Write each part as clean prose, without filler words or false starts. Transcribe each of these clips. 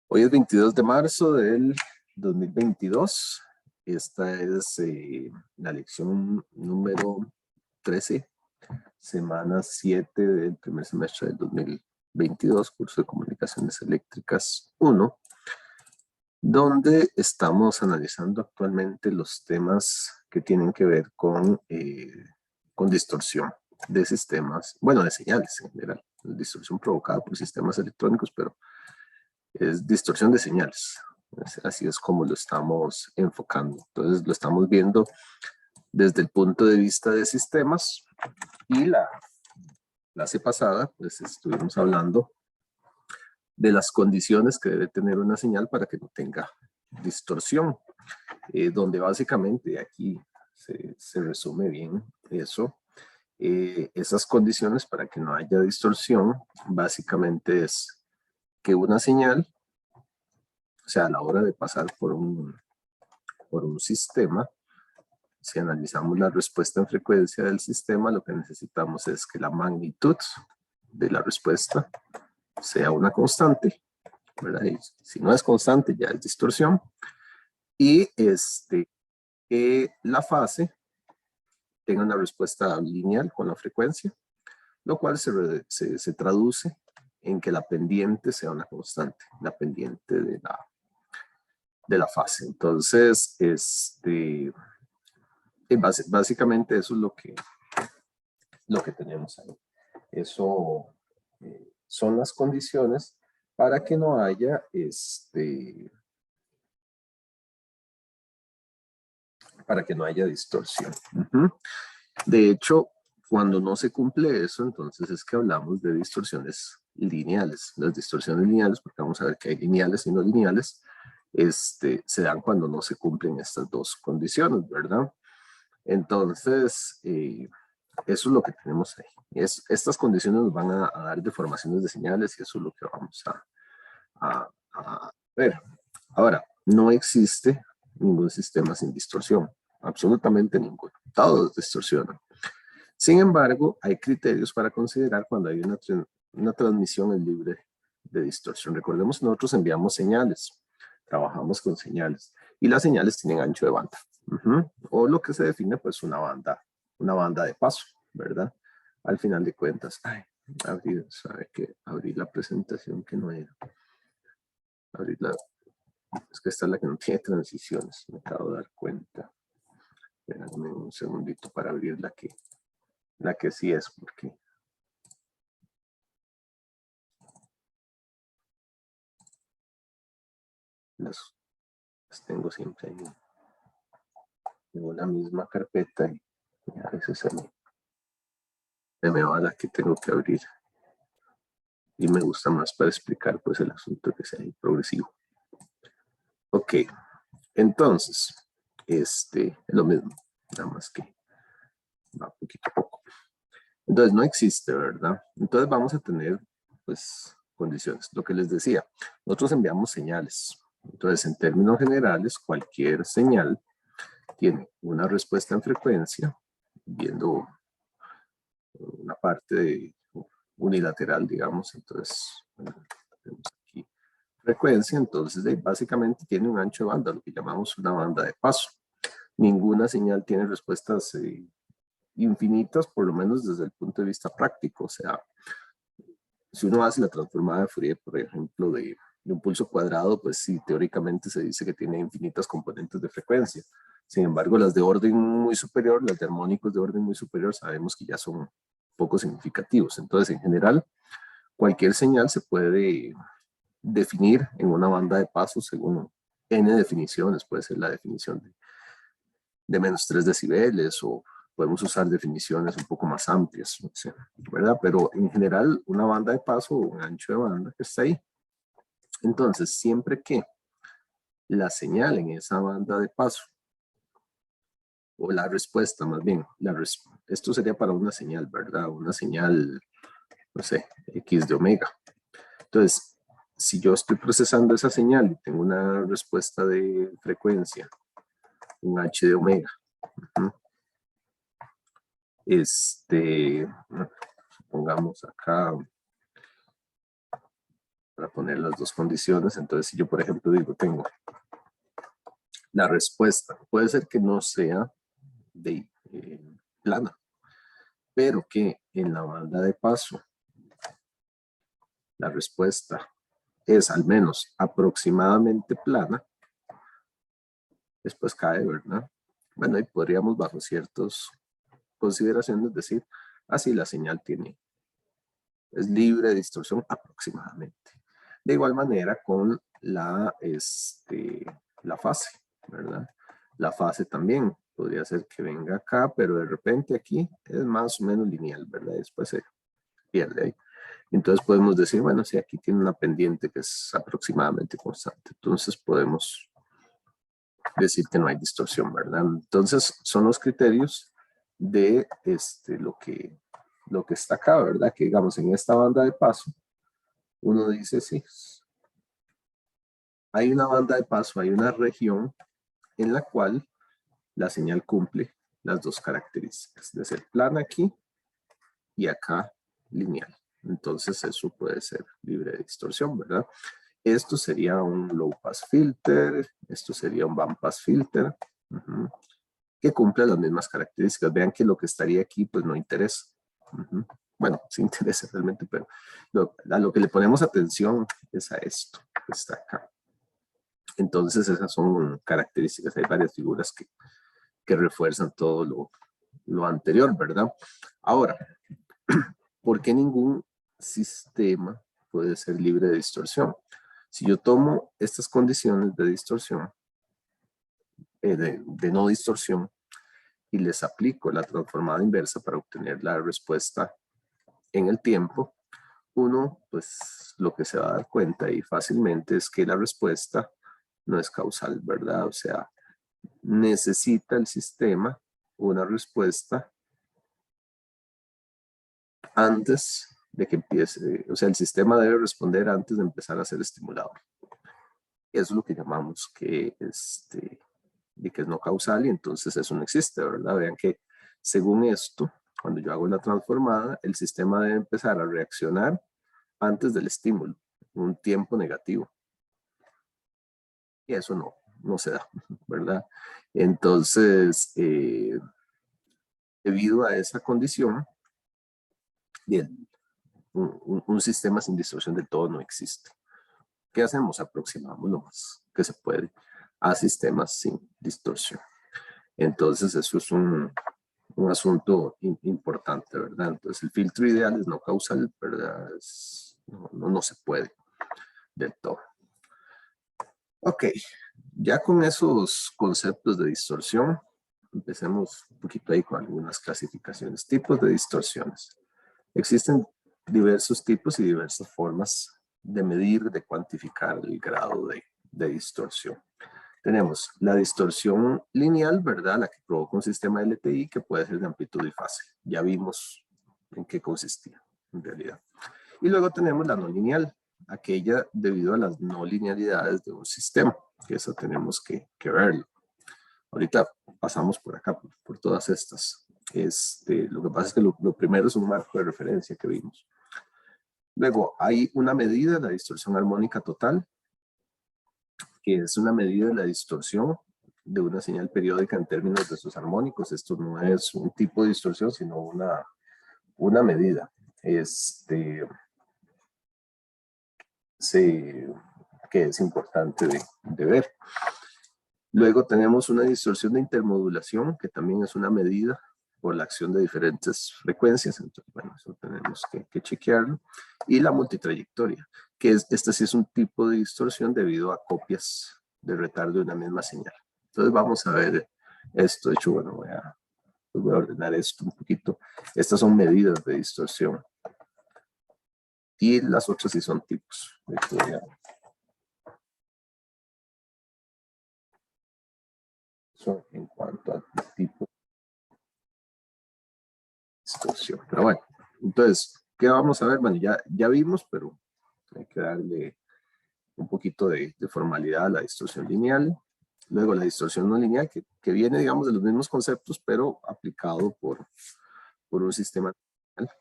Hoy es 22 de marzo del 2022. Esta es la lección número 13, semana 7 del primer semestre del 2022, curso de Comunicaciones Eléctricas 1, donde estamos analizando actualmente los temas que tienen que ver con distorsión de sistemas, bueno, de señales en general, distorsión provocada por sistemas electrónicos, pero es distorsión de señales. Así es como lo estamos enfocando. Entonces lo estamos viendo desde el punto de vista de sistemas, y la clase pasada pues estuvimos hablando de las condiciones que debe tener una señal para que no tenga distorsión, donde básicamente aquí se resume bien eso. Esas condiciones para que no haya distorsión básicamente es que una señal, o sea, a la hora de pasar por un sistema, si analizamos la respuesta en frecuencia del sistema, lo que necesitamos es que la magnitud de la respuesta sea una constante, ¿verdad? Y si no es constante, ya es distorsión. Y la fase tenga una respuesta lineal con la frecuencia, lo cual se traduce en que la pendiente sea una constante, la pendiente de la fase. Entonces, básicamente eso es lo que tenemos ahí. Eso son las condiciones para que no haya distorsión. De hecho, cuando no se cumple eso, entonces es que hablamos de distorsiones lineales. Las distorsiones lineales, porque vamos a ver que hay lineales y no lineales, se dan cuando no se cumplen estas dos condiciones, ¿verdad? Entonces, eso es lo que tenemos ahí. Estas condiciones nos van a dar deformaciones de señales, y eso es lo que vamos a ver. Ahora, no existe ningún sistema sin distorsión, absolutamente ninguno. Todos distorsionan. Sin embargo, hay criterios para considerar cuando hay una transmisión libre de distorsión. Recordemos que nosotros enviamos señales, trabajamos con señales, y las señales tienen ancho de banda. O lo que se define pues una banda de paso, ¿verdad? Al final de cuentas, abrí la presentación que no era. Es que esta es la que no tiene transiciones, me acabo de dar cuenta. Espérame un segundito para abrir la que sí es, porque las tengo siempre en una misma carpeta, y a veces se me va la que tengo que abrir, y me gusta más para explicar pues el asunto que sea progresivo. Ok, entonces, es lo mismo, nada más que va poquito a poco. Entonces no existe, ¿verdad? Entonces vamos a tener pues condiciones. Lo que les decía, nosotros enviamos señales. Entonces, en términos generales, cualquier señal tiene una respuesta en frecuencia, viendo una parte unilateral, digamos. Entonces, tenemos aquí frecuencia. Entonces, básicamente tiene un ancho de banda, lo que llamamos una banda de paso. Ninguna señal tiene respuestas infinitas, por lo menos desde el punto de vista práctico. O sea, si uno hace la transformada de Fourier, por ejemplo, de un pulso cuadrado, pues sí, teóricamente se dice que tiene infinitas componentes de frecuencia. Sin embargo, las de orden muy superior, las de armónicos de orden muy superior, sabemos que ya son poco significativos. Entonces, en general, cualquier señal se puede definir en una banda de paso según n definiciones. Puede ser la definición de menos 3 decibeles, o podemos usar definiciones un poco más amplias, no sé, ¿verdad? Pero en general, una banda de paso, un ancho de banda que está ahí. Entonces, siempre que la señal en esa banda de paso, o la respuesta más bien, esto sería para una señal, ¿verdad? Una señal, no sé, X de omega. Entonces, si yo estoy procesando esa señal y tengo una respuesta de frecuencia, un H de omega, pongamos acá, para poner las dos condiciones. Entonces, si yo, por ejemplo, digo, tengo la respuesta, puede ser que no sea de plana, pero que en la banda de paso la respuesta es al menos aproximadamente plana, después cae, ¿verdad? Bueno, y podríamos bajo ciertas consideraciones decir, así la señal es libre de distorsión aproximadamente. De igual manera con la fase, ¿verdad? La fase también podría ser que venga acá, pero de repente aquí es más o menos lineal, ¿verdad? Después se pierde ahí. Entonces podemos decir, bueno, si aquí tiene una pendiente que es aproximadamente constante, entonces podemos decir que no hay distorsión, ¿verdad? Entonces son los criterios de lo que está acá, ¿verdad? Que digamos en esta banda de paso, uno dice, sí, hay una banda de paso, hay una región en la cual la señal cumple las dos características, de ser plana aquí y acá lineal. Entonces eso puede ser libre de distorsión, ¿verdad? Esto sería un low pass filter, esto sería un band pass filter, que cumple las mismas características. Vean que lo que estaría aquí pues no interesa. Bueno, sí interesa realmente, pero a lo que le ponemos atención es a esto que está acá. Entonces esas son características. Hay varias figuras que refuerzan todo lo anterior, ¿verdad? Ahora, ¿por qué ningún sistema puede ser libre de distorsión? Si yo tomo estas condiciones de distorsión, de no distorsión, y les aplico la transformada inversa para obtener la respuesta en el tiempo, uno, pues lo que se va a dar cuenta y fácilmente es que la respuesta no es causal, ¿verdad? O sea, necesita el sistema una respuesta antes de que empiece, o sea, el sistema debe responder antes de empezar a ser estimulado. Eso es lo que llamamos que es no causal y entonces eso no existe, ¿verdad? Vean que según esto, cuando yo hago la transformada, el sistema debe empezar a reaccionar antes del estímulo, un tiempo negativo. Y eso no se da, ¿verdad? Entonces, debido a esa condición, bien, un sistema sin distorsión del todo no existe. ¿Qué hacemos? Aproximamos lo más que se puede a sistemas sin distorsión. Entonces, eso es un asunto importante, ¿verdad? Entonces, el filtro ideal es no causal, ¿verdad? No se puede del todo. Ok, ya con esos conceptos de distorsión, empecemos un poquito ahí con algunas clasificaciones. Tipos de distorsiones. Existen diversos tipos y diversas formas de medir, de cuantificar el grado de distorsión. Tenemos la distorsión lineal, ¿verdad? La que provoca un sistema LTI que puede ser de amplitud y fase. Ya vimos en qué consistía, en realidad. Y luego tenemos la no lineal, aquella debido a las no linealidades de un sistema, que eso tenemos que verlo. Ahorita pasamos por acá, por todas estas. Lo que pasa es que lo primero es un marco de referencia que vimos. Luego hay una medida, la distorsión armónica total, que es una medida de la distorsión de una señal periódica en términos de sus armónicos. Esto no es un tipo de distorsión, sino una medida. Que es importante de ver. Luego tenemos una distorsión de intermodulación, que también es una medida por la acción de diferentes frecuencias. Entonces, bueno, eso tenemos que chequearlo. Y la multitrayectoria, que esta sí es un tipo de distorsión debido a copias de retardo de una misma señal. Entonces vamos a ver esto. De hecho, bueno, voy a ordenar esto un poquito. Estas son medidas de distorsión. Y las otras sí son tipos. Son en cuanto al tipo de distorsión. Pero bueno, entonces, ¿qué vamos a ver? Bueno, ya vimos, pero hay que darle un poquito de formalidad a la distorsión lineal. Luego la distorsión no lineal, que viene, digamos, de los mismos conceptos, pero aplicado por un sistema lineal.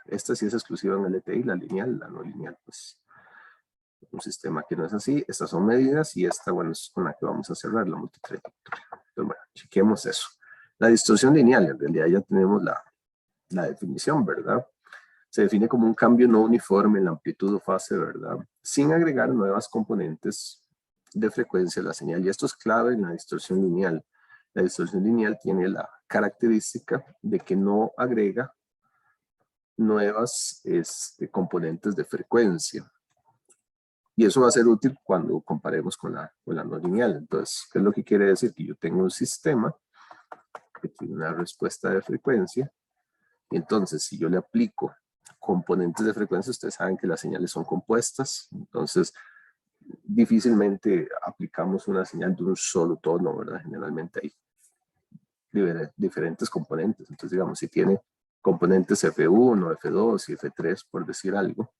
Esta sí es exclusiva en LTI, la lineal, la no lineal, pues un sistema que no es así. Estas son medidas y esta, bueno, es con la que vamos a cerrar la multitrayectoria. Entonces, bueno, chequemos eso. La distorsión lineal, en realidad ya tenemos la definición, ¿verdad? Se define como un cambio no uniforme en la amplitud o fase, ¿verdad? Sin agregar nuevas componentes de frecuencia a la señal. Y esto es clave en la distorsión lineal. La distorsión lineal tiene la característica de que no agrega nuevas componentes de frecuencia. Y eso va a ser útil cuando comparemos con la no lineal. Entonces, ¿qué es lo que quiere decir? Que yo tengo un sistema que tiene una respuesta de frecuencia. Y entonces, si yo le aplico componentes de frecuencia, ustedes saben que las señales son compuestas. Entonces, difícilmente aplicamos una señal de un solo tono, ¿verdad? Generalmente hay diferentes componentes. Entonces, digamos, si tiene componentes F1, F2 y F3, por decir algo,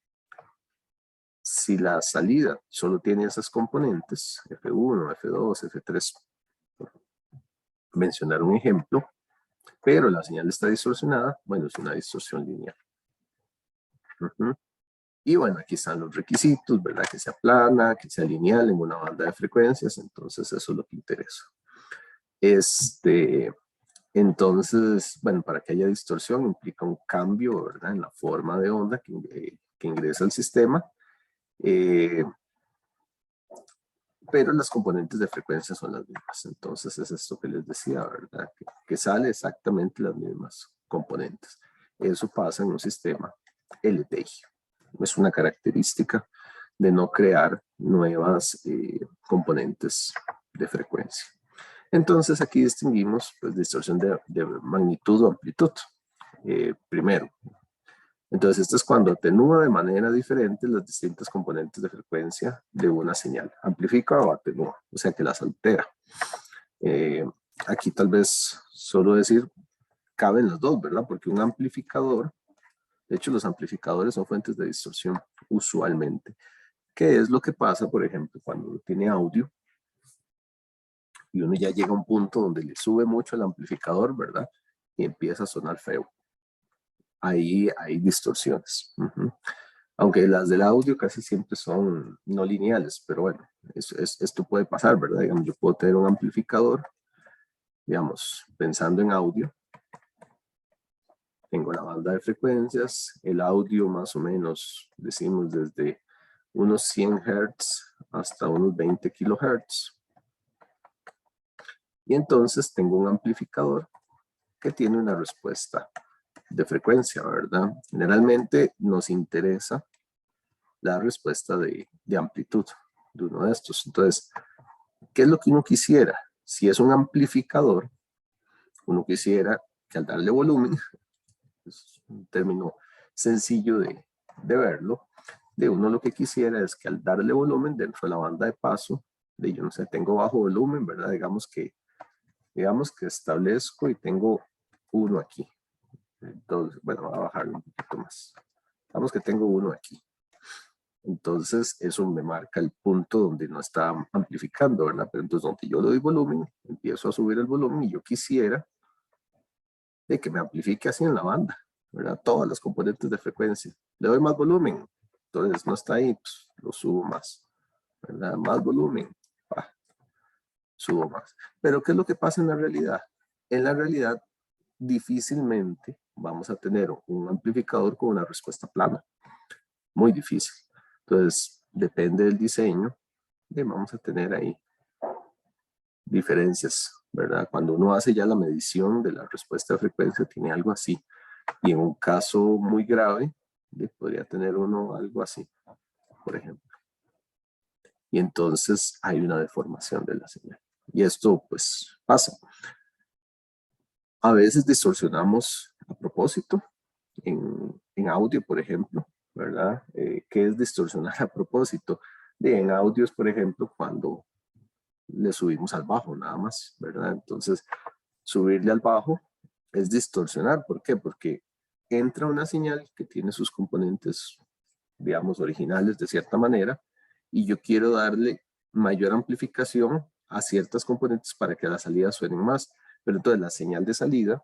si la salida solo tiene esas componentes, F1, F2, F3, por mencionar un ejemplo, pero la señal está distorsionada, bueno, es una distorsión lineal. Y bueno, aquí están los requisitos, ¿verdad? Que sea plana, que sea lineal en una banda de frecuencias, entonces eso es lo que interesa. Entonces, bueno, para que haya distorsión implica un cambio, ¿verdad? En la forma de onda que ingresa al sistema. Pero las componentes de frecuencia son las mismas. Entonces es esto que les decía, ¿verdad? Que sale exactamente las mismas componentes. Eso pasa en un sistema LTI. Es una característica de no crear nuevas componentes de frecuencia. Entonces aquí distinguimos pues, distorsión de magnitud o amplitud. Primero, entonces, esto es cuando atenúa de manera diferente las distintas componentes de frecuencia de una señal. Amplifica o atenúa, o sea que las altera. Aquí tal vez solo decir, caben las dos, ¿verdad? Porque un amplificador, de hecho los amplificadores son fuentes de distorsión usualmente. ¿Qué es lo que pasa, por ejemplo, cuando uno tiene audio y uno ya llega a un punto donde le sube mucho el amplificador, ¿verdad? Y empieza a sonar feo. Ahí hay distorsiones. Aunque las del audio casi siempre son no lineales, pero bueno, esto puede pasar, ¿verdad? Digamos, yo puedo tener un amplificador, digamos, pensando en audio, tengo la banda de frecuencias, el audio más o menos, decimos desde unos 100 Hz hasta unos 20 kHz. Y entonces tengo un amplificador que tiene una respuesta de frecuencia, ¿verdad? Generalmente nos interesa la respuesta de amplitud de uno de estos. Entonces, ¿qué es lo que uno quisiera? Si es un amplificador, uno quisiera que al darle volumen, es un término sencillo de verlo, de uno lo que quisiera es que al darle volumen dentro de la banda de paso, de yo no sé, tengo bajo volumen, ¿verdad? Digamos que establezco y tengo uno aquí. Entonces, bueno, voy a bajarlo un poquito más. Digamos que tengo uno aquí. Entonces, eso me marca el punto donde no está amplificando, ¿verdad? Pero entonces, donde yo le doy volumen, empiezo a subir el volumen y yo quisiera de que me amplifique así en la banda, ¿verdad? Todas las componentes de frecuencia. Le doy más volumen, entonces no está ahí, pues, lo subo más, ¿verdad? Más volumen, subo más. Pero, ¿qué es lo que pasa en la realidad? En la realidad, difícilmente vamos a tener un amplificador con una respuesta plana. Muy difícil. Entonces, depende del diseño, vamos a tener ahí diferencias, ¿verdad? Cuando uno hace ya la medición de la respuesta de frecuencia, tiene algo así. Y en un caso muy grave, podría tener uno algo así, por ejemplo. Y entonces hay una deformación de la señal. Y esto, pues, pasa. A veces distorsionamos a propósito, en audio, por ejemplo, ¿verdad? ¿Qué es distorsionar a propósito? En audios, por ejemplo, cuando le subimos al bajo nada más, ¿verdad? Entonces, subirle al bajo es distorsionar. ¿Por qué? Porque entra una señal que tiene sus componentes, digamos, originales de cierta manera, y yo quiero darle mayor amplificación a ciertas componentes para que la salida suenen más. Pero entonces la señal de salida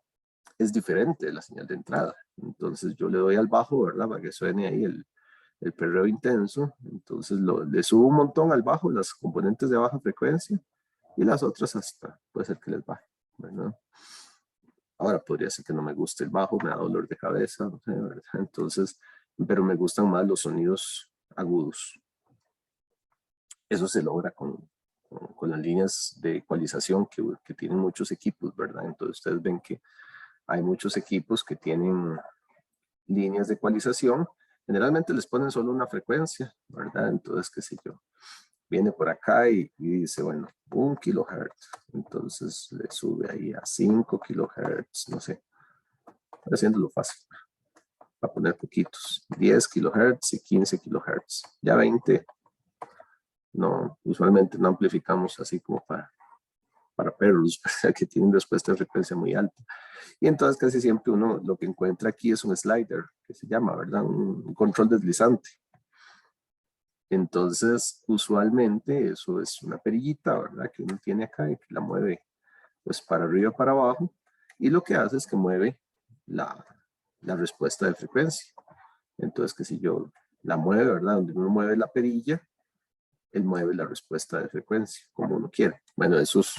es diferente de la señal de entrada. Entonces yo le doy al bajo, ¿verdad? Para que suene ahí el perreo intenso, entonces le subo un montón al bajo las componentes de baja frecuencia y las otras hasta puede ser que les baje, ¿verdad? Ahora podría ser que no me guste el bajo, me da dolor de cabeza, no sé, ¿verdad? Entonces, pero me gustan más los sonidos agudos. Eso se logra con las líneas de ecualización que tienen muchos equipos, ¿verdad? Entonces ustedes ven que hay muchos equipos que tienen líneas de ecualización. Generalmente les ponen solo una frecuencia, ¿verdad? Entonces, qué sé yo, viene por acá y dice, bueno, 1 kilohertz. Entonces le sube ahí a 5 kilohertz, no sé. Haciéndolo fácil. Para poner poquitos. 10 kilohertz y 15 kilohertz. Ya 20, no, usualmente no amplificamos así como para perros, que tienen respuesta de frecuencia muy alta. Y entonces casi siempre uno lo que encuentra aquí es un slider, que se llama, ¿verdad? Un control deslizante. Entonces, usualmente eso es una perillita, ¿verdad? Que uno tiene acá y que la mueve pues para arriba, para abajo. Y lo que hace es que mueve la respuesta de frecuencia. Entonces, que si yo la mueve, ¿verdad? Donde uno mueve la perilla, él mueve la respuesta de frecuencia, como uno quiere. Bueno, eso es,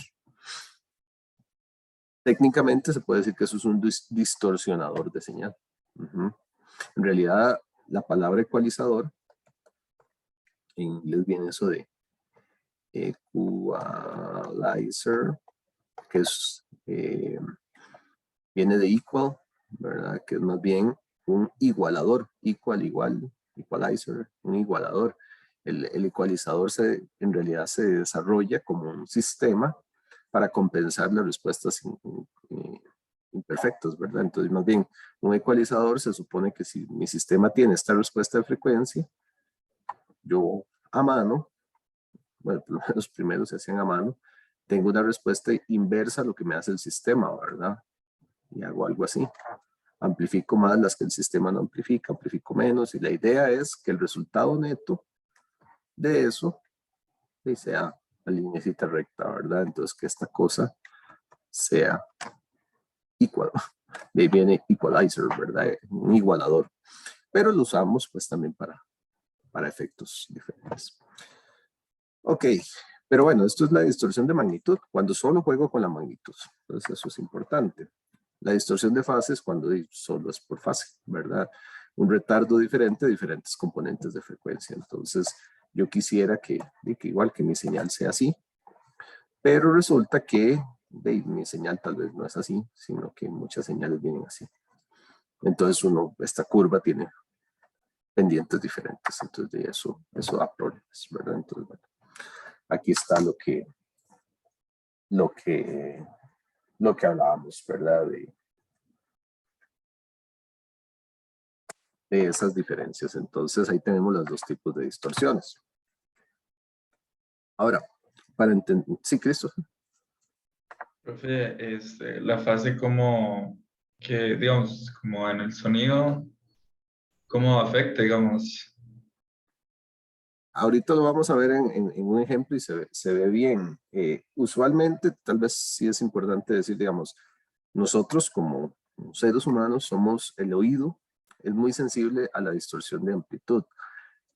técnicamente se puede decir que eso es un distorsionador de señal. En realidad, la palabra ecualizador, en inglés viene eso de equalizer, que es, viene de equal, ¿verdad? Que es más bien un igualador, igual, equalizer, un igualador. El ecualizador en realidad se desarrolla como un sistema para compensar las respuestas imperfectas, ¿verdad? Entonces, más bien, un ecualizador se supone que si mi sistema tiene esta respuesta de frecuencia, yo a mano, bueno, los primeros se hacían a mano, tengo una respuesta inversa a lo que me hace el sistema, ¿verdad? Y hago algo así. Amplifico más las que el sistema no amplifica, amplifico menos, y la idea es que el resultado neto de eso sea la lineecita recta, ¿verdad? Entonces que esta cosa sea igual. De ahí viene equalizer, ¿verdad? Un igualador. Pero lo usamos pues también para efectos diferentes. Ok, pero bueno, esto es la distorsión de magnitud, cuando solo juego con la magnitud. Entonces eso es importante. La distorsión de fase es cuando solo es por fase, ¿verdad? Un retardo diferente de diferentes componentes de frecuencia. Entonces, yo quisiera que igual que mi señal sea así, pero resulta que mi señal tal vez no es así, sino que muchas señales vienen así. Entonces, esta curva tiene pendientes diferentes, entonces de eso da problemas, ¿verdad? Entonces, bueno, aquí está lo que hablábamos, ¿verdad? De esas diferencias. Entonces ahí tenemos los dos tipos de distorsiones. Ahora, para entender, sí, Christopher. Profe, la fase como que, digamos, como en el sonido, ¿cómo afecta, digamos? Ahorita lo vamos a ver en un ejemplo y se ve bien. Usualmente, tal vez sí es importante decir, digamos, nosotros como seres humanos somos el oído, es muy sensible a la distorsión de amplitud.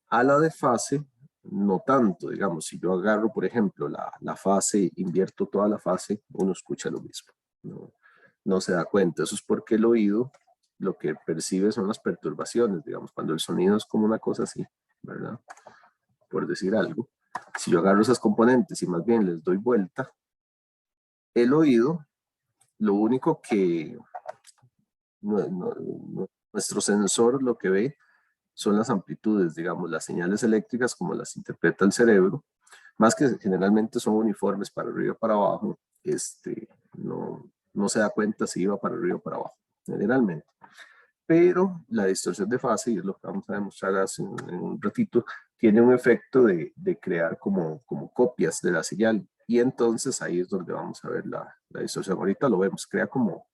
A la de fase, no tanto, digamos, si yo agarro, por ejemplo, la fase, invierto toda la fase, uno escucha lo mismo, no se da cuenta. Eso es porque el oído lo que percibe son las perturbaciones, digamos, cuando el sonido es como una cosa así, ¿verdad? Por decir algo. Si yo agarro esas componentes y más bien les doy vuelta, el oído, lo único que nuestro sensor lo que ve son las amplitudes, digamos, las señales eléctricas como las interpreta el cerebro, más que generalmente son uniformes para arriba o para abajo, no se da cuenta si iba para arriba o para abajo, generalmente. Pero la distorsión de fase, y es lo que vamos a demostrar en un ratito, tiene un efecto de crear como copias de la señal, y entonces ahí es donde vamos a ver la distorsión. Ahorita lo vemos, crea como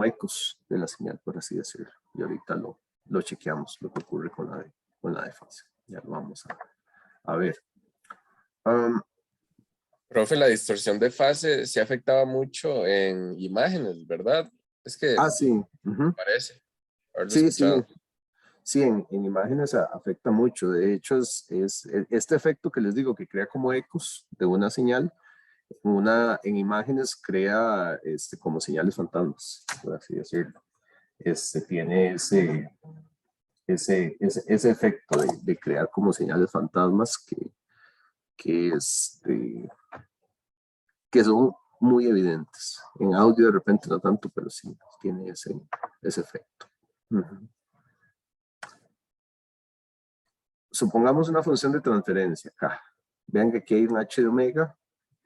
ecos de la señal, por así decirlo, y ahorita lo chequeamos, lo que ocurre con la de fase. Ya lo vamos a ver. Profe, la distorsión de fase se afectaba mucho en imágenes, ¿verdad? Es que Sí. parece haberlo Sí, sí. escuchado. Sí, en imágenes afecta mucho. De hecho, este efecto que les digo que crea como ecos de una señal, en imágenes crea como señales fantasmas, por así decirlo. Tiene ese efecto de crear como señales fantasmas que, que son muy evidentes. En audio de repente no tanto, pero sí tiene ese efecto. Ujú. Supongamos una función de transferencia acá. Vean que aquí hay un h de omega.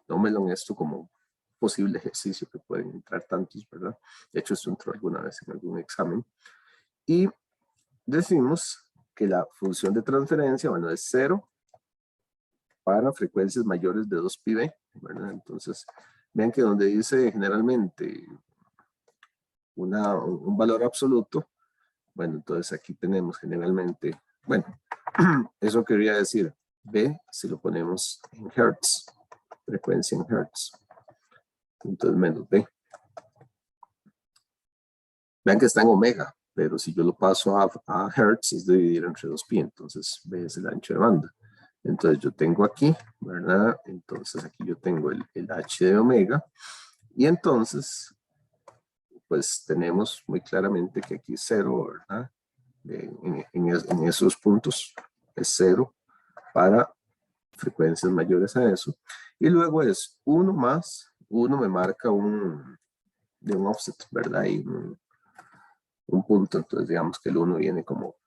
Tómenlo en esto como un posible ejercicio que pueden entrar tantos, ¿verdad? De hecho, esto entró alguna vez en algún examen. Y decimos que la función de transferencia, bueno, es 0 para frecuencias mayores de 2πb, ¿verdad? Entonces, vean que donde dice generalmente un valor absoluto, bueno, entonces aquí tenemos generalmente, bueno, eso quería decir B si lo ponemos en Hertz, frecuencia en Hertz. Entonces menos B. Vean que está en omega, pero si yo lo paso a Hertz es dividir entre 2π, entonces B es el ancho de banda. Entonces yo tengo aquí, ¿verdad? Entonces aquí yo tengo el h de omega y entonces pues tenemos muy claramente que aquí es 0, ¿verdad? En esos puntos es 0 para frecuencias mayores a eso. Y luego es 1 más, 1 me marca un offset, ¿verdad? Y un punto, entonces digamos que el 1 viene como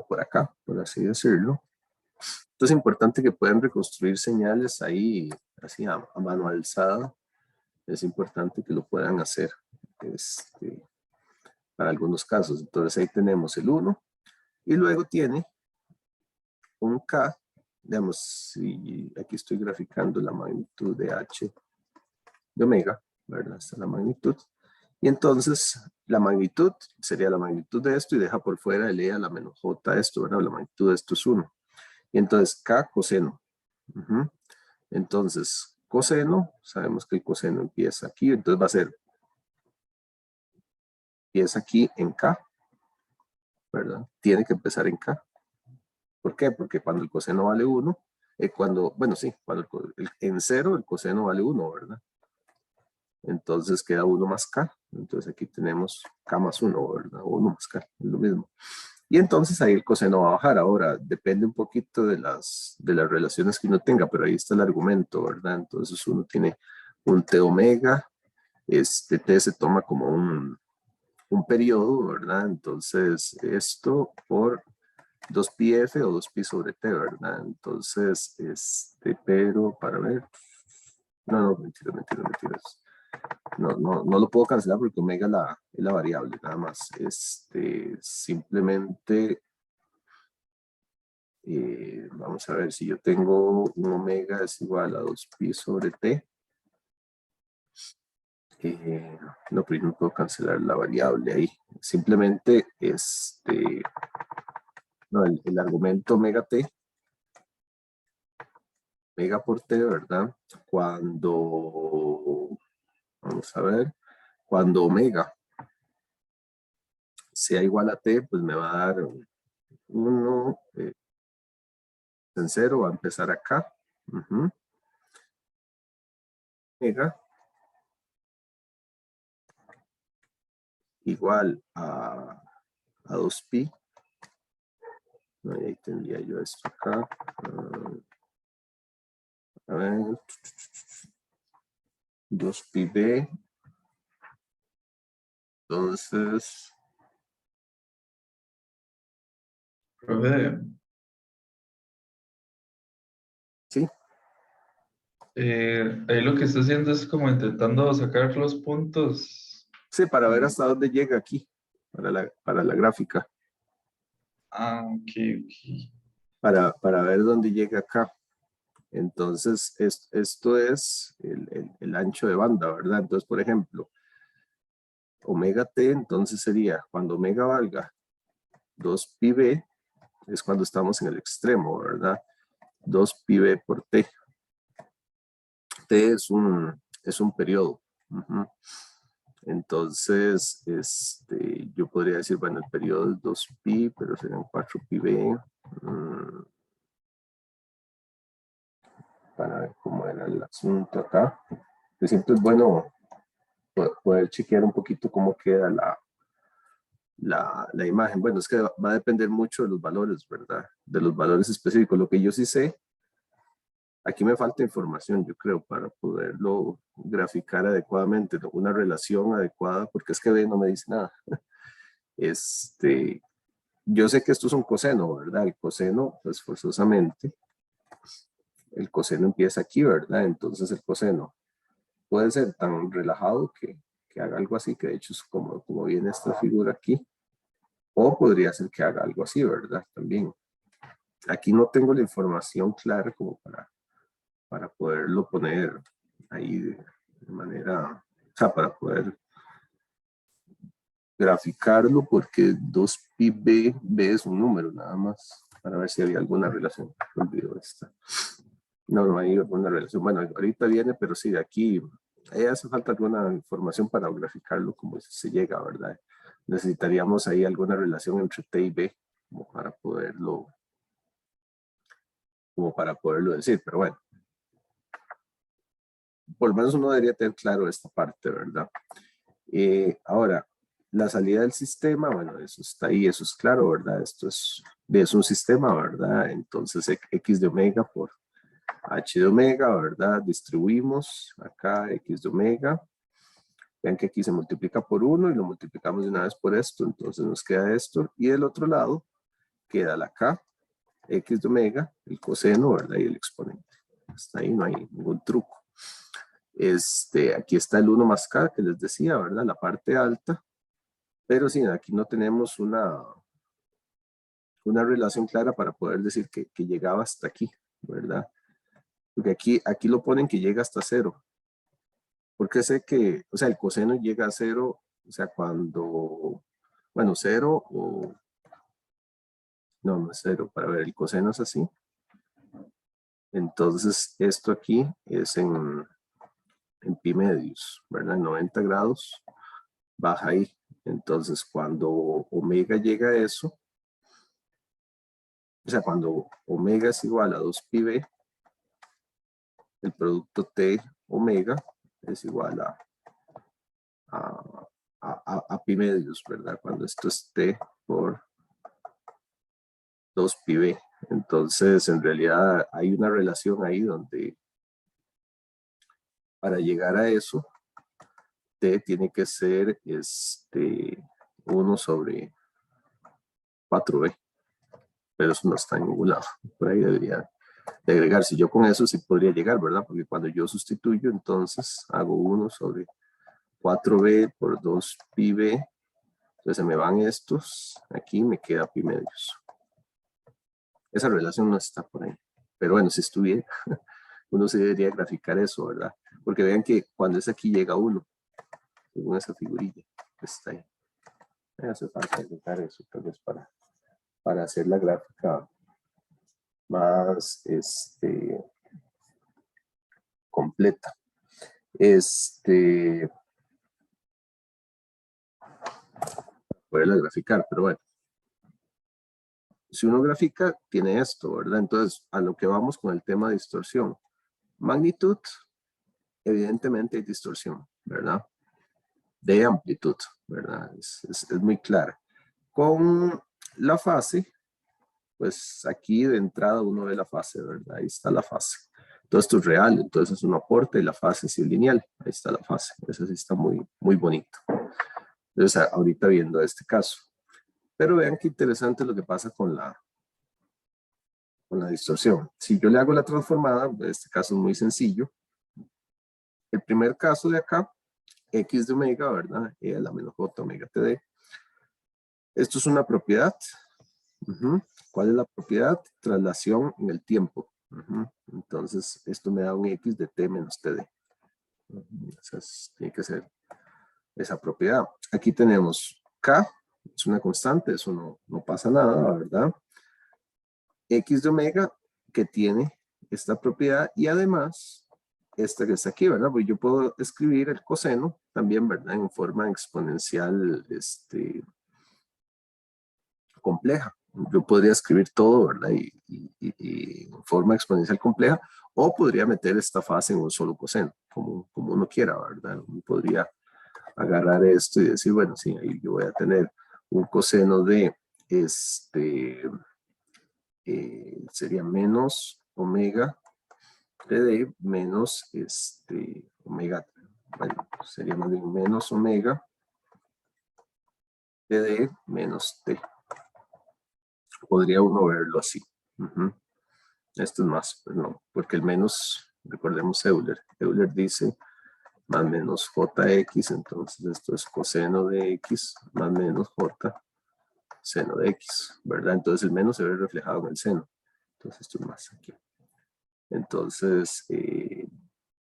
por acá, por así decirlo. Entonces es importante que puedan reconstruir señales ahí, así a mano alzada. Es importante que lo puedan hacer para algunos casos. Entonces ahí tenemos el 1 y luego tiene un K, digamos, si aquí estoy graficando la magnitud de H de omega, ¿verdad? Esta es la magnitud. Y entonces la magnitud sería la magnitud de esto y deja por fuera el E a la menos J de esto, ¿verdad? La magnitud de esto es 1. Y entonces K coseno. Entonces coseno, sabemos que el coseno empieza aquí, entonces va a ser, empieza aquí en K, ¿verdad? Tiene que empezar en K. ¿Por qué? Porque cuando el coseno vale 1, bueno, sí, en 0 el coseno vale 1, ¿verdad? Entonces queda 1 más K. Entonces aquí tenemos K más 1, ¿verdad? O 1 más K, es lo mismo. Y entonces ahí el coseno va a bajar. Ahora, depende un poquito de las relaciones que uno tenga, pero ahí está el argumento, ¿verdad? Entonces uno tiene un T omega, T se toma como un periodo, ¿verdad? Entonces esto por 2πf o 2π sobre t, ¿verdad? Entonces, pero para ver, no, mentiras. No lo puedo cancelar porque omega es la variable, nada más. Simplemente, vamos a ver, si yo tengo un omega es igual a 2π sobre t, no, pero yo no puedo cancelar la variable ahí. Simplemente, no, el argumento omega t, omega por t, ¿verdad? Vamos a ver, cuando omega sea igual a t, pues me va a dar 1 en 0, va a empezar acá. Omega igual a 2π. Ahí tendría yo esto acá. A ver. 2πb. Entonces. Profe, Sí. ahí lo que está haciendo es como intentando sacar los puntos. Sí, para ver hasta dónde llega aquí. Para la gráfica. Ah, ok. Para ver dónde llega acá. Entonces, esto es el ancho de banda, ¿verdad? Entonces, por ejemplo, omega t, entonces sería cuando omega valga 2πb, es cuando estamos en el extremo, ¿verdad? 2πb por t. T es un periodo. Entonces, yo podría decir, bueno, el periodo es 2pi, pero serían 4pi_b. Para ver cómo era el asunto acá. Que siempre es bueno poder chequear un poquito cómo queda la imagen. Bueno, es que va a depender mucho de los valores, ¿verdad? De los valores específicos. Lo que yo sí sé, aquí me falta información, yo creo, para poderlo graficar adecuadamente, ¿no? Una relación adecuada, porque es que B no me dice nada. Yo sé que esto es un coseno, ¿verdad? El coseno, pues forzosamente, el coseno empieza aquí, ¿verdad? Entonces el coseno puede ser tan relajado que haga algo así, que de hecho es como viene esta figura aquí, o podría ser que haga algo así, ¿verdad? También. Aquí no tengo la información clara como para poderlo poner ahí de manera, o sea, para poder graficarlo, porque 2pi_b, b es un número nada más, para ver si había alguna relación. Olvido esta. No hay alguna relación. Bueno, ahorita viene, pero sí, de aquí hace falta alguna información para graficarlo como se llega, ¿verdad? Necesitaríamos ahí alguna relación entre t y b como para poderlo decir, pero bueno. Por lo menos uno debería tener claro esta parte, ¿verdad? Ahora, la salida del sistema, bueno, eso está ahí, eso es claro, ¿verdad? Esto es un sistema, ¿verdad? Entonces, x de omega por h de omega, ¿verdad? Distribuimos acá x de omega. Vean que aquí se multiplica por 1 y lo multiplicamos de una vez por esto, entonces nos queda esto. Y del otro lado queda la k, x de omega, el coseno, ¿verdad? Y el exponente. Hasta ahí no hay ningún truco. Aquí está el 1 más k que les decía, ¿verdad? La parte alta. Pero sí, aquí no tenemos una relación clara para poder decir que llegaba hasta aquí, ¿verdad? Porque aquí lo ponen que llega hasta 0. Porque sé que, o sea, el coseno llega a 0, o sea, cuando, bueno, 0 o, no es 0, para ver, el coseno es así. Entonces, esto aquí es en pi medios, ¿verdad? En 90 grados, baja ahí. Entonces, cuando omega llega a eso, o sea, cuando omega es igual a 2pi_b, el producto T omega es igual a pi medios, ¿verdad? Cuando esto es T por 2pi_b. Entonces, en realidad hay una relación ahí donde para llegar a eso, T tiene que ser 1 sobre 4b. Pero eso no está en ningún lado. Por ahí debería de agregar. Si yo con eso sí podría llegar, ¿verdad? Porque cuando yo sustituyo, entonces hago 1 sobre 4b por 2pi_b. Entonces se me van estos. Aquí me queda pi medios. Esa relación no está por ahí. Pero bueno, si estuviera, uno se debería graficar eso, ¿verdad? Porque vean que cuando es aquí llega 1, según esa figurilla que está ahí. Me hace falta agregar eso, tal vez para hacer la gráfica más completa. Poderla graficar, pero bueno. Si uno grafica, tiene esto, ¿verdad? Entonces, a lo que vamos con el tema de distorsión. Magnitud, evidentemente hay distorsión, ¿verdad? De amplitud, ¿verdad? Es muy clara. Con la fase, pues aquí de entrada uno ve la fase, ¿verdad? Ahí está la fase. Todo esto es real, entonces uno aporta y la fase es lineal. Ahí está la fase. Eso sí está muy, muy bonito. Entonces, ahorita viendo este caso. Pero vean qué interesante lo que pasa con la distorsión. Si yo le hago la transformada, este caso es muy sencillo. El primer caso de acá, x de omega, ¿verdad? E a la menos j omega td. Esto es una propiedad. ¿Cuál es la propiedad? Traslación en el tiempo. Entonces, esto me da un x de t menos td. Tiene que ser esa propiedad. Aquí tenemos k, es una constante, eso no pasa nada, ¿verdad? X de omega que tiene esta propiedad y además esta que está aquí, ¿verdad? Pues yo puedo escribir el coseno también, ¿verdad? En forma exponencial compleja. Yo podría escribir todo, ¿verdad? Y en forma exponencial compleja, o podría meter esta fase en un solo coseno, como uno quiera, ¿verdad? Uno podría agarrar esto y decir, bueno, sí, ahí yo voy a tener un coseno de, sería menos omega de menos omega, bueno, sería más bien menos omega de menos t. Podría uno verlo así. Esto es más, pero no, porque el menos, recordemos Euler. Euler dice más menos jx, entonces esto es coseno de x más menos j seno de x, ¿verdad? Entonces el menos se ve reflejado en el seno. Entonces esto es más aquí. Entonces,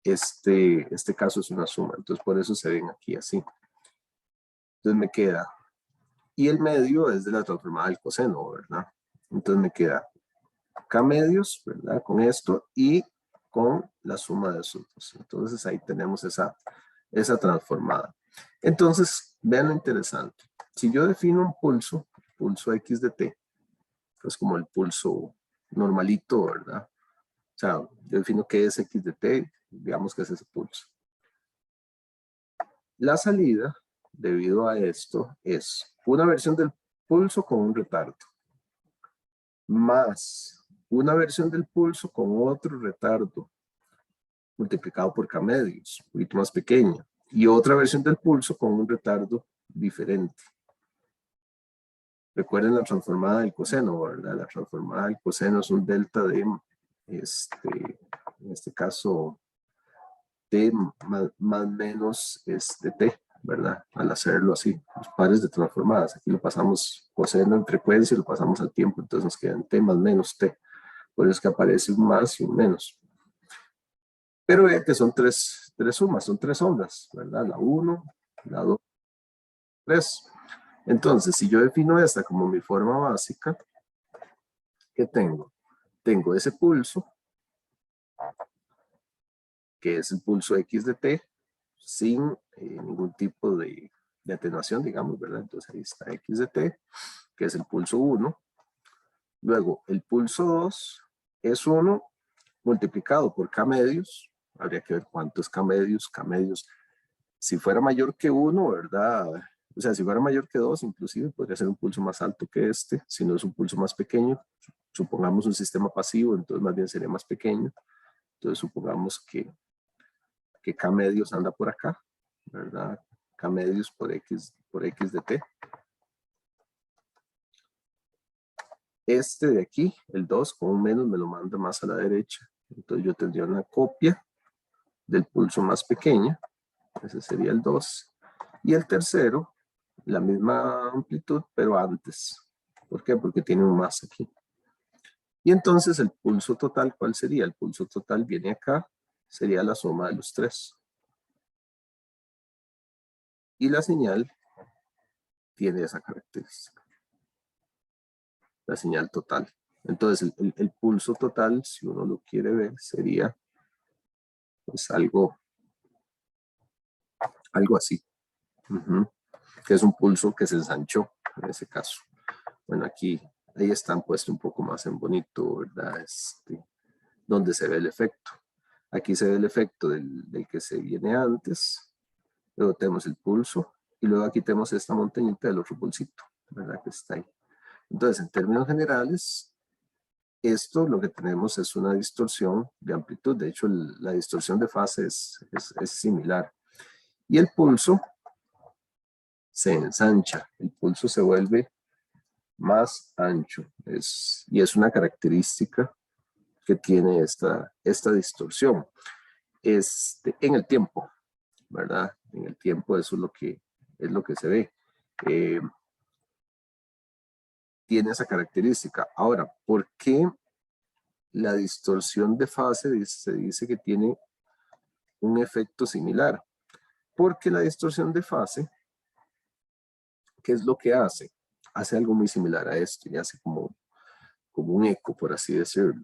este caso es una suma, entonces por eso se ven aquí así. Entonces me queda, y el medio es de la transformada del coseno, ¿verdad? Entonces me queda k medios, ¿verdad? Con esto y con la suma de esos dos. Entonces ahí tenemos esa transformada. Entonces, vean lo interesante. Si yo defino un pulso x de t, pues como el pulso normalito, ¿verdad? O sea, yo defino qué es x de t, digamos que es ese pulso. La salida, debido a esto, es una versión del pulso con un retardo, más una versión del pulso con otro retardo, multiplicado por k medios, un poquito más pequeña, y otra versión del pulso con un retardo diferente. Recuerden la transformada del coseno, ¿verdad? La transformada del coseno es un delta de, en este caso, t más menos t, ¿verdad? Al hacerlo así, los pares de transformadas. Aquí lo pasamos coseno en frecuencia y lo pasamos al tiempo, entonces nos quedan t más menos t. Por eso es que aparece un más y un menos. Pero vean que son tres sumas, son tres ondas, ¿verdad? La 1, la 2, 3. Entonces, si yo defino esta como mi forma básica, ¿qué tengo? Tengo ese pulso, que es el pulso x de t, sin ningún tipo de atenuación, digamos, ¿verdad? Entonces ahí está x de t, que es el pulso 1. Luego, el pulso 2 es 1 multiplicado por k medios. Habría que ver cuánto es k medios. K medios, si fuera mayor que 1, ¿verdad? O sea, si fuera mayor que 2, inclusive podría ser un pulso más alto que este. Si no es un pulso más pequeño, supongamos un sistema pasivo, entonces más bien sería más pequeño. Entonces supongamos que k medios anda por acá, ¿verdad? K medios por x de t. Este de aquí, el 2 con un menos me lo manda más a la derecha. Entonces yo tendría una copia del pulso más pequeño. Ese sería el 2. Y el tercero, la misma amplitud, pero antes. ¿Por qué? Porque tiene un más aquí. Y entonces el pulso total, ¿cuál sería? El pulso total viene acá, sería la suma de los tres. Y la señal tiene esa característica. La señal total. Entonces el pulso total, si uno lo quiere ver, sería pues algo así. Que es un pulso que se ensanchó en ese caso. Bueno, aquí, ahí están puesto un poco más en bonito, ¿verdad? Donde se ve el efecto. Aquí se ve el efecto del que se viene antes. Luego tenemos el pulso. Y luego aquí tenemos esta montañita del otro pulsito, ¿verdad? Que está ahí. Entonces, en términos generales, esto lo que tenemos es una distorsión de amplitud. De hecho, la distorsión de fase es similar. Y el pulso se ensancha. El pulso se vuelve más ancho. Y es una característica que tiene esta distorsión. En el tiempo, ¿verdad? En el tiempo eso es lo que se ve. Tiene esa característica. Ahora, ¿por qué la distorsión de fase se dice que tiene un efecto similar? Porque la distorsión de fase, ¿qué es lo que hace? Hace algo muy similar a esto y hace como un eco, por así decirlo.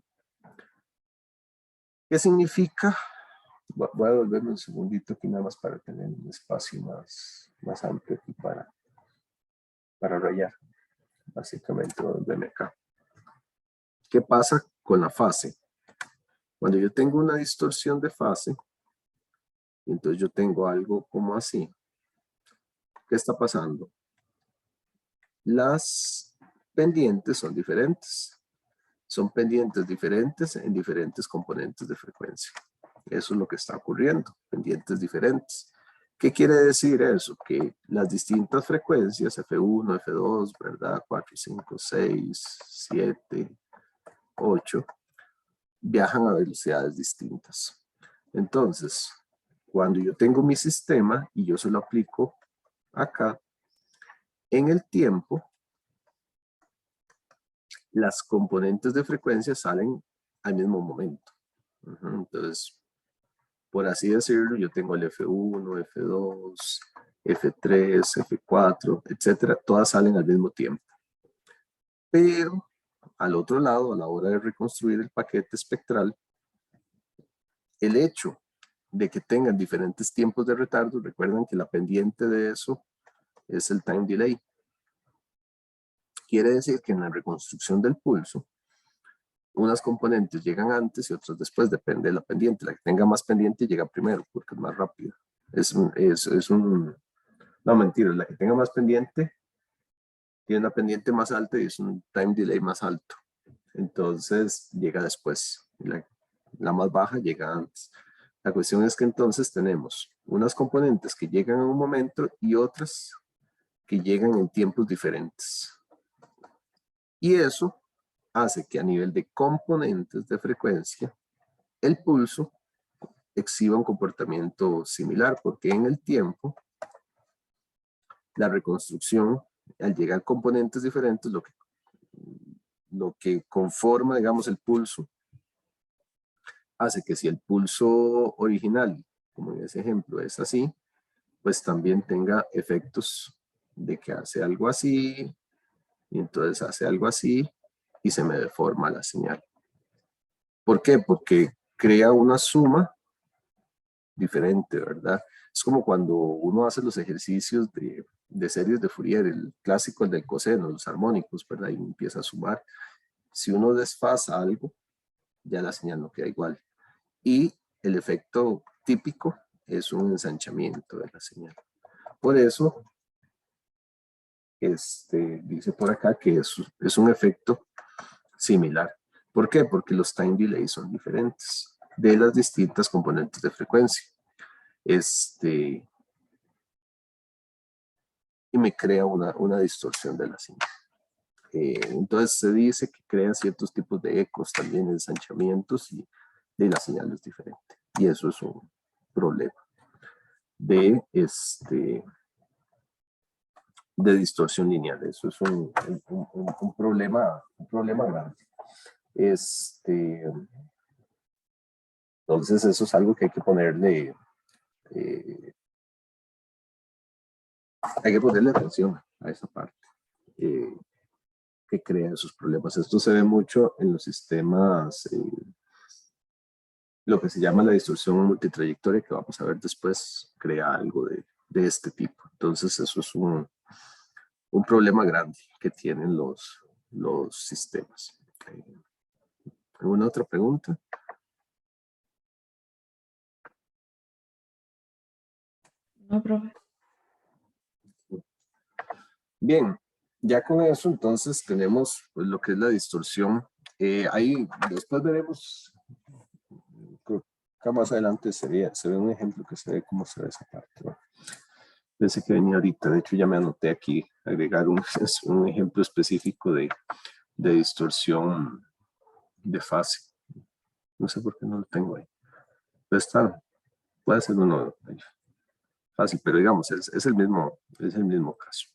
¿Qué significa Voy a volverme un segundito aquí nada más para tener un espacio más amplio aquí para rayar. Básicamente volverme acá. ¿Qué pasa con la fase? Cuando yo tengo una distorsión de fase, entonces yo tengo algo como así. ¿Qué está pasando? Las pendientes son diferentes. Son pendientes diferentes en diferentes componentes de frecuencia. Eso es lo que está ocurriendo, pendientes diferentes. ¿Qué quiere decir eso? Que las distintas frecuencias, F1, F2, ¿verdad? 4, 5, 6, 7, 8, viajan a velocidades distintas. Entonces, cuando yo tengo mi sistema y yo se lo aplico acá, en el tiempo, las componentes de frecuencia salen al mismo momento. Entonces, por así decirlo, yo tengo el F1, F2, F3, F4, etcétera, todas salen al mismo tiempo. Pero al otro lado, a la hora de reconstruir el paquete espectral, el hecho de que tengan diferentes tiempos de retardo, recuerden que la pendiente de eso es el time delay. Quiere decir que en la reconstrucción del pulso, unas componentes llegan antes y otras después, depende de la pendiente. La que tenga más pendiente llega primero porque es más rápida. No, mentira, la que tenga más pendiente tiene una pendiente más alta y es un time delay más alto. Entonces llega después. La más baja llega antes. La cuestión es que entonces tenemos unas componentes que llegan en un momento y otras que llegan en tiempos diferentes. Y eso hace que a nivel de componentes de frecuencia, el pulso exhiba un comportamiento similar, porque en el tiempo, la reconstrucción, al llegar componentes diferentes, lo que conforma, digamos, el pulso, hace que si el pulso original, como en ese ejemplo, es así, pues también tenga efectos de que hace algo así, y entonces hace algo así, y se me deforma la señal. ¿Por qué? Porque crea una suma diferente, ¿verdad? Es como cuando uno hace los ejercicios de series de Fourier, el clásico, el del coseno, los armónicos, ¿verdad? Y empieza a sumar. Si uno desfasa algo, ya la señal no queda igual. Y el efecto típico es un ensanchamiento de la señal. Por eso, dice por acá que es un efecto similar. ¿Por qué? Porque los time delays son diferentes de las distintas componentes de frecuencia. Y me crea una distorsión de la señal. Entonces se dice que crean ciertos tipos de ecos, también ensanchamientos, y la señal es diferente. Y eso es un problema de distorsión lineal. Eso es un problema grande. Entonces eso es algo que hay que ponerle atención a esa parte que crea esos problemas. Esto se ve mucho en los sistemas, lo que se llama la distorsión multitrayectoria, que vamos a ver después, crea algo de este tipo. Entonces eso es un problema grande que tienen los sistemas. ¿Alguna otra pregunta? No, profe. Bien, ya con eso entonces tenemos pues, lo que es la distorsión. Ahí después veremos, creo que más adelante se ve un ejemplo que se ve cómo se ve esa parte, ¿no? Pensé que venía ahorita, de hecho ya me anoté aquí agregar un ejemplo específico de distorsión de fase. No sé por qué no lo tengo ahí. Puede ser uno fácil, pero digamos, es el mismo caso.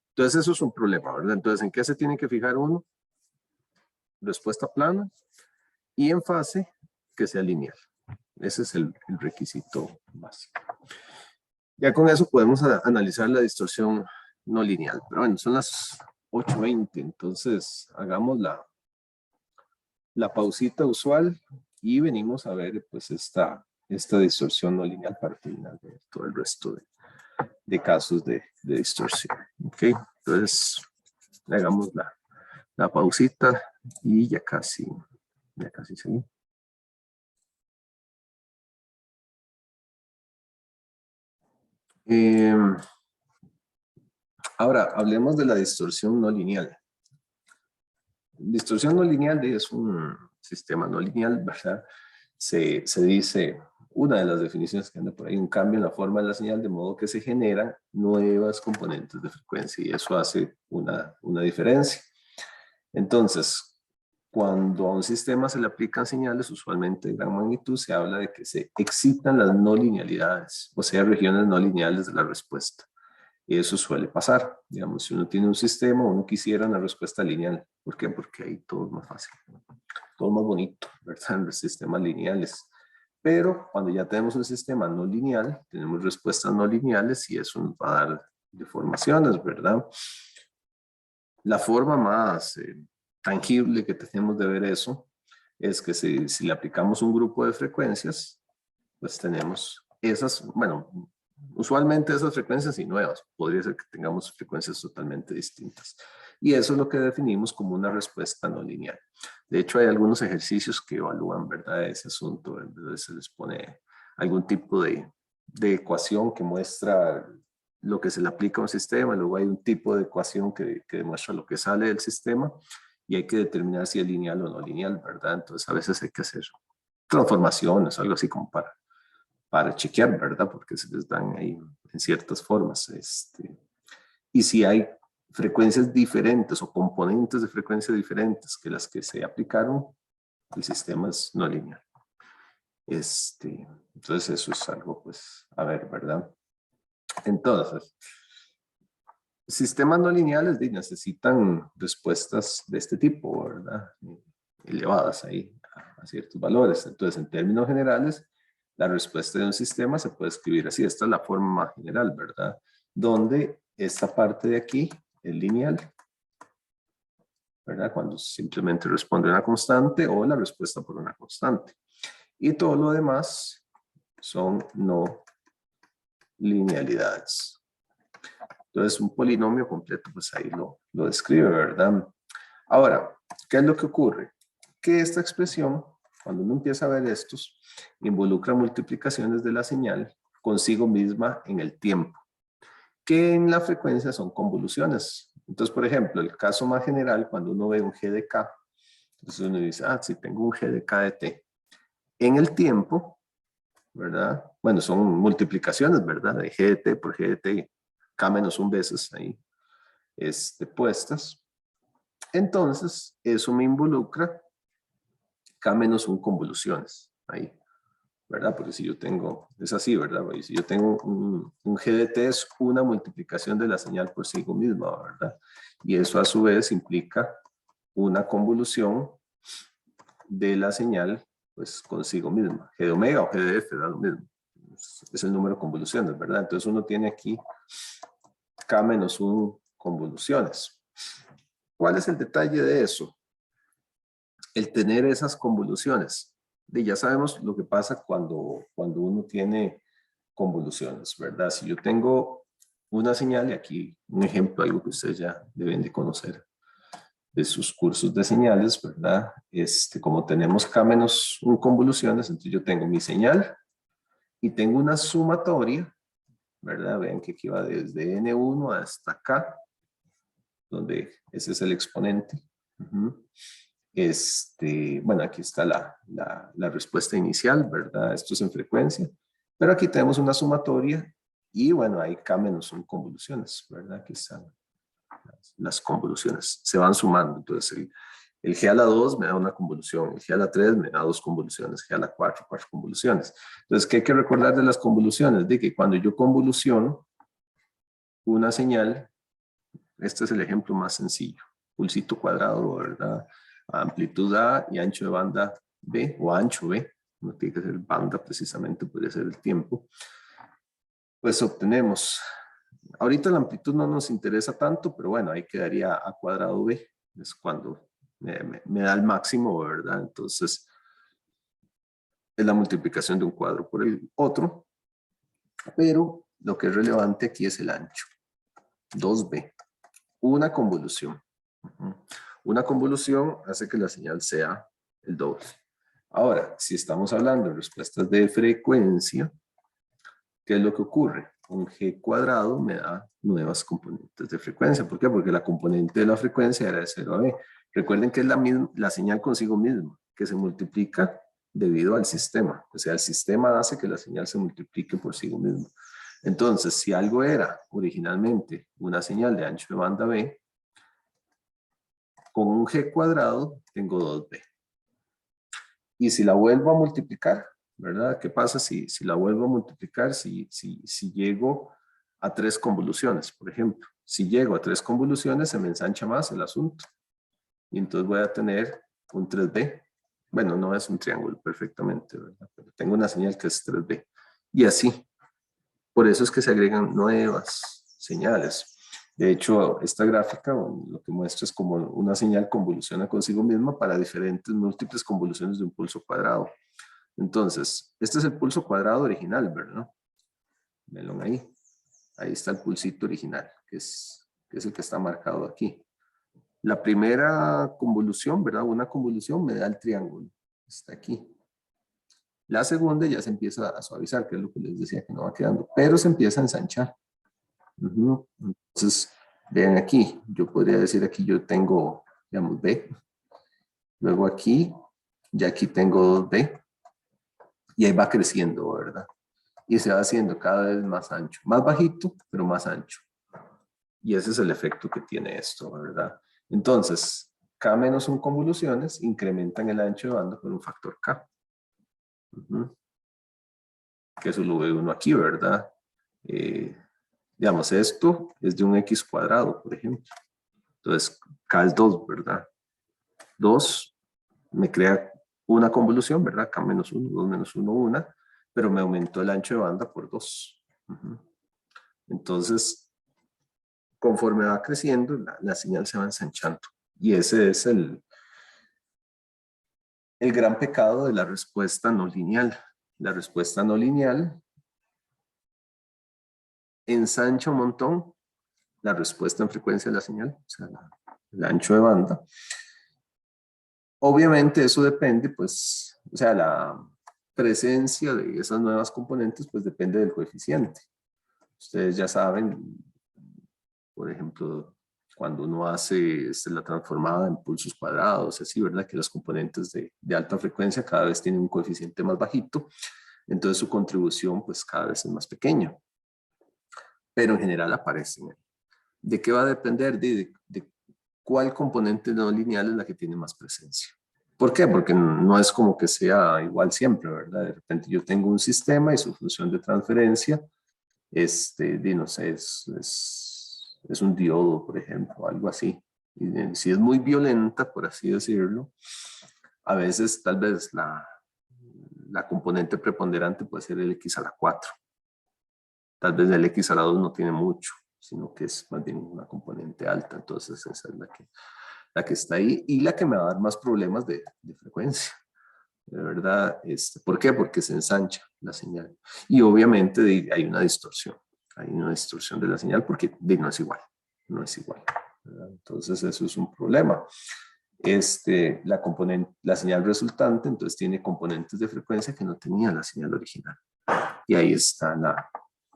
Entonces eso es un problema, ¿verdad? Entonces, ¿en qué se tiene que fijar uno? Respuesta plana y en fase que sea lineal. Ese es el requisito básico. Ya con eso podemos analizar la distorsión no lineal. Pero bueno, son las 8:20, entonces hagamos la pausita usual y venimos a ver pues esta esta distorsión no lineal para terminar de todo el resto de casos de distorsión. Ok, entonces hagamos la pausita y ya casi seguimos. Ahora, hablemos de la distorsión no lineal. Distorsión no lineal es un sistema no lineal, ¿verdad? Se dice, una de las definiciones que anda por ahí, un cambio en la forma de la señal, de modo que se generan nuevas componentes de frecuencia, y eso hace una diferencia. Entonces, cuando a un sistema se le aplican señales, usualmente de gran magnitud, se habla de que se excitan las no linealidades, o sea, regiones no lineales de la respuesta. Y eso suele pasar. Digamos, si uno tiene un sistema, uno quisiera una respuesta lineal. ¿Por qué? Porque ahí todo es más fácil, todo es más bonito, ¿verdad? Los sistemas lineales. Pero cuando ya tenemos un sistema no lineal, tenemos respuestas no lineales y eso nos va a dar deformaciones, ¿verdad? La forma más tangible que tenemos de ver eso es que si le aplicamos un grupo de frecuencias, pues tenemos esas, bueno, usualmente esas frecuencias y nuevas. Podría ser que tengamos frecuencias totalmente distintas. Y eso es lo que definimos como una respuesta no lineal. De hecho, hay algunos ejercicios que evalúan, ¿verdad?, ese asunto. Entonces se les pone algún tipo de ecuación que muestra lo que se le aplica a un sistema. Luego hay un tipo de ecuación que demuestra lo que sale del sistema y hay que determinar si es lineal o no lineal, ¿verdad? Entonces a veces hay que hacer transformaciones, algo así como para chequear, ¿verdad? Porque se les dan ahí en ciertas formas. Y si hay frecuencias diferentes o componentes de frecuencias diferentes que las que se aplicaron, el sistema es no lineal. Entonces eso es algo, pues, a ver, ¿verdad? Entonces, sistemas no lineales necesitan respuestas de este tipo, ¿verdad? Elevadas ahí a ciertos valores. Entonces, en términos generales, la respuesta de un sistema se puede escribir así. Esta es la forma más general, ¿verdad? Donde esta parte de aquí es lineal, ¿verdad? Cuando simplemente responde a una constante o la respuesta por una constante. Y todo lo demás son no linealidades. Entonces, un polinomio completo, pues ahí lo describe, ¿verdad? Ahora, ¿qué es lo que ocurre? Que esta expresión, cuando uno empieza a ver estos, involucra multiplicaciones de la señal consigo misma en el tiempo, que en la frecuencia son convoluciones. Entonces, por ejemplo, el caso más general, cuando uno ve un g de k, entonces uno dice, sí, tengo un g de k de t. En el tiempo, ¿verdad? Bueno, son multiplicaciones, ¿verdad? De g de t por g de t, k menos 1 veces ahí puestas. Entonces, eso me involucra k menos 1 convoluciones ahí, ¿verdad? Porque si yo tengo, es así, ¿verdad? Y si yo tengo un g de t es una multiplicación de la señal por sí misma, ¿verdad? Y eso a su vez implica una convolución de la señal, pues consigo misma. G de omega o G de f da lo mismo. Es el número de convoluciones, ¿verdad? Entonces uno tiene aquí k menos 1 convoluciones. ¿Cuál es el detalle de eso? El tener esas convoluciones. Y ya sabemos lo que pasa cuando uno tiene convoluciones, ¿verdad? Si yo tengo una señal, y aquí un ejemplo, algo que ustedes ya deben de conocer de sus cursos de señales, ¿verdad? Como tenemos k menos 1 convoluciones, entonces yo tengo mi señal y tengo una sumatoria, ¿verdad? Vean que aquí va desde n1 hasta k, donde ese es el exponente. Bueno, aquí está la respuesta inicial, ¿verdad? Esto es en frecuencia. Pero aquí tenemos una sumatoria y, bueno, hay k menos 1 convoluciones, ¿verdad? Aquí están las convoluciones. Se van sumando. Entonces, el g a la 2 me da una convolución, el g a la 3 me da 2 convoluciones, g a la 4, 4 convoluciones. Entonces, ¿qué hay que recordar de las convoluciones? De que cuando yo convoluciono una señal, este es el ejemplo más sencillo, pulsito cuadrado, ¿verdad? Amplitud A y ancho de banda B, o ancho B, no tiene que ser banda precisamente, podría ser el tiempo. Pues obtenemos, ahorita la amplitud no nos interesa tanto, pero bueno, ahí quedaría A cuadrado B, es cuando me da el máximo, ¿verdad? Entonces, es la multiplicación de un cuadro por el otro, pero lo que es relevante aquí es el ancho. 2b. Una convolución. Una convolución hace que la señal sea el doble. Ahora, si estamos hablando de respuestas de frecuencia, ¿qué es lo que ocurre? Un g cuadrado me da nuevas componentes de frecuencia. ¿Por qué? Porque la componente de la frecuencia era de 0 a b. Recuerden que es la señal consigo misma, que se multiplica debido al sistema. O sea, el sistema hace que la señal se multiplique por sí mismo. Entonces, si algo era originalmente una señal de ancho de banda b, con un g cuadrado tengo 2b. Y si la vuelvo a multiplicar, ¿verdad? ¿Qué pasa si la vuelvo a multiplicar? Si llego a 3 convoluciones, por ejemplo. Si llego a 3 convoluciones, se me ensancha más el asunto. Y entonces voy a tener un 3b. Bueno, no es un triángulo perfectamente, ¿verdad? Pero tengo una señal que es 3b. Y así. Por eso es que se agregan nuevas señales. De hecho, esta gráfica lo que muestra es como una señal convoluciona consigo misma para diferentes múltiples convoluciones de un pulso cuadrado. Entonces, este es el pulso cuadrado original, ¿verdad? Venlo ahí. Ahí está el pulsito original, que es el que está marcado aquí. La primera convolución, ¿verdad? Una convolución me da el triángulo. Está aquí. La segunda ya se empieza a suavizar, que es lo que les decía que no va quedando, pero se empieza a ensanchar. Entonces, vean aquí, yo podría decir aquí yo tengo, digamos, B. Luego aquí, ya aquí tengo 2B. Y ahí va creciendo, ¿verdad? Y se va haciendo cada vez más ancho. Más bajito, pero más ancho. Y ese es el efecto que tiene esto, ¿verdad? Entonces, K menos 1 convoluciones incrementan el ancho de banda por un factor K. Que eso lo ve uno aquí, ¿verdad? Digamos, esto es de un X cuadrado, por ejemplo. Entonces, K es 2, ¿verdad? 2 me crea una convolución, ¿verdad? K menos 1, 2 menos 1, 1, pero me aumentó el ancho de banda por 2. Entonces, conforme va creciendo, la señal se va ensanchando. Y ese es el gran pecado de la respuesta no lineal. La respuesta no lineal ensancha un montón la respuesta en frecuencia de la señal, o sea, el ancho de banda. Obviamente eso depende, pues, o sea, la presencia de esas nuevas componentes, pues depende del coeficiente. Ustedes ya saben, por ejemplo, cuando uno hace la transformada en pulsos cuadrados, así, ¿verdad? Que las componentes de alta frecuencia cada vez tienen un coeficiente más bajito, entonces su contribución, pues, cada vez es más pequeña. Pero en general aparecen. ¿De qué va a depender? De cuál componente no lineal es la que tiene más presencia. ¿Por qué? Porque no es como que sea igual siempre, ¿verdad? De repente yo tengo un sistema y su función de transferencia, no sé, es un diodo, por ejemplo, algo así. Y si es muy violenta, por así decirlo, a veces tal vez la componente preponderante puede ser el X a la 4. Tal vez el X a la 2 no tiene mucho, sino que es más bien una componente alta, entonces esa es la que está ahí y la que me va a dar más problemas de frecuencia, de verdad. ¿Por qué? Porque se ensancha la señal y obviamente hay una distorsión de la señal porque no es igual, ¿verdad? Entonces eso es un problema. La señal resultante entonces tiene componentes de frecuencia que no tenía la señal original y ahí está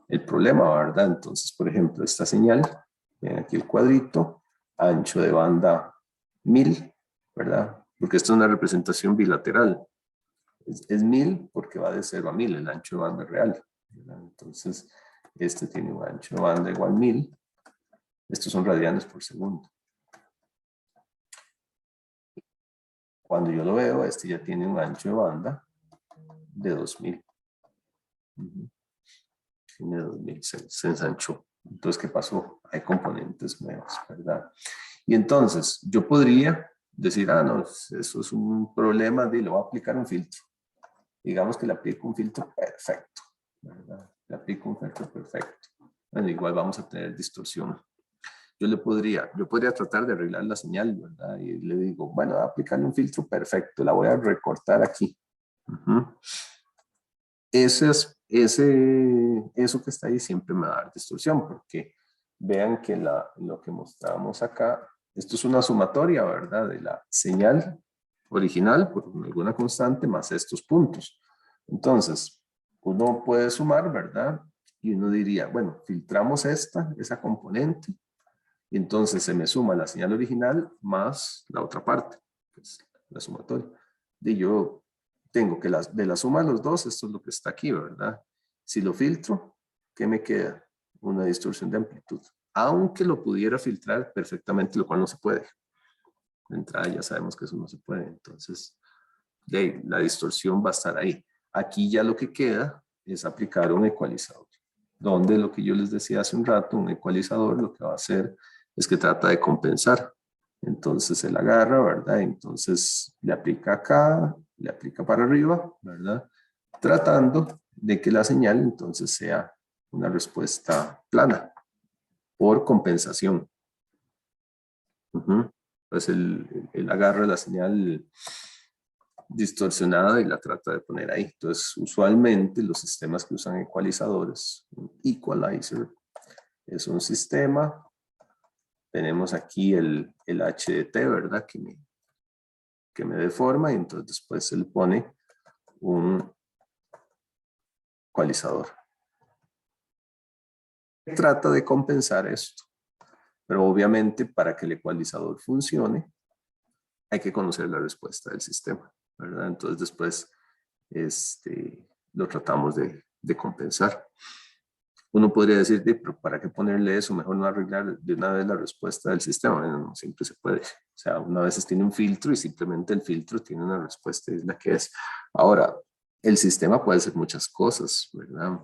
el problema, ¿verdad? Entonces, por ejemplo, esta señal, ven aquí el cuadrito, ancho de banda 1000, ¿verdad? Porque esto es una representación bilateral. Es 1000 porque va de 0 a 1000, el ancho de banda real, ¿verdad? Entonces, este tiene un ancho de banda igual 1000. Estos son radianes por segundo. Cuando yo lo veo, este ya tiene un ancho de banda de 2000. Tiene 2000, se ensanchó. Entonces, ¿qué pasó? Hay componentes nuevos, ¿verdad? Y entonces, yo podría decir, no, eso es un problema de lo voy a aplicar un filtro. Digamos que le aplico un filtro perfecto, ¿verdad? Le aplico un filtro perfecto. Bueno, igual vamos a tener distorsión. Yo podría tratar de arreglar la señal, ¿verdad? Y le digo, bueno, voy a aplicarle un filtro perfecto, la voy a recortar aquí. Ujú. Eso que está ahí siempre me va a dar distorsión, porque vean que lo que mostrábamos acá, esto es una sumatoria, ¿verdad? De la señal original por alguna constante más estos puntos. Entonces, uno puede sumar, ¿verdad? Y uno diría, bueno, filtramos esa componente, y entonces se me suma la señal original más la otra parte, que es la sumatoria. Y yo tengo que de la suma de los dos, esto es lo que está aquí, ¿verdad? Si lo filtro, ¿qué me queda? Una distorsión de amplitud. Aunque lo pudiera filtrar perfectamente, lo cual no se puede. De entrada ya sabemos que eso no se puede. Entonces, la distorsión va a estar ahí. Aquí ya lo que queda es aplicar un ecualizador. Donde lo que yo les decía hace un rato, un ecualizador lo que va a hacer es que trata de compensar. Entonces él agarra, ¿verdad? Entonces le aplica acá, le aplica para arriba, ¿verdad? Tratando de que la señal entonces sea una respuesta plana por compensación. Pues él agarra la señal distorsionada y la trata de poner ahí. Entonces, usualmente los sistemas que usan ecualizadores, un equalizer, es un sistema. Tenemos aquí el HDT, ¿verdad? Que me deforma y entonces después se le pone un ecualizador. Trata de compensar esto, pero obviamente para que el ecualizador funcione hay que conocer la respuesta del sistema, ¿verdad? Entonces después lo tratamos de compensar. Uno podría decir, pero ¿para qué ponerle eso? Mejor no arreglar de una vez la respuesta del sistema. Bueno, no siempre se puede. O sea, una vez tiene un filtro y simplemente el filtro tiene una respuesta y es la que es. Ahora, el sistema puede ser muchas cosas, ¿verdad?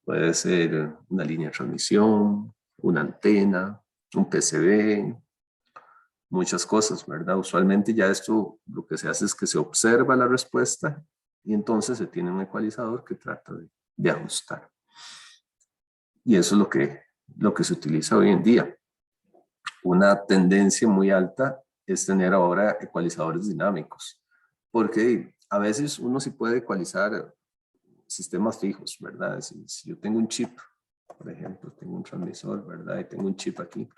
Puede ser una línea de transmisión, una antena, un PCB, muchas cosas, ¿verdad? Usualmente ya esto lo que se hace es que se observa la respuesta y entonces se tiene un ecualizador que trata de ajustar. Y eso es lo que se utiliza hoy en día. Una tendencia muy alta es tener ahora ecualizadores dinámicos, porque a veces uno sí puede ecualizar sistemas fijos, ¿verdad? Si yo tengo un chip, por ejemplo, tengo un transmisor, ¿verdad? Y tengo un chip aquí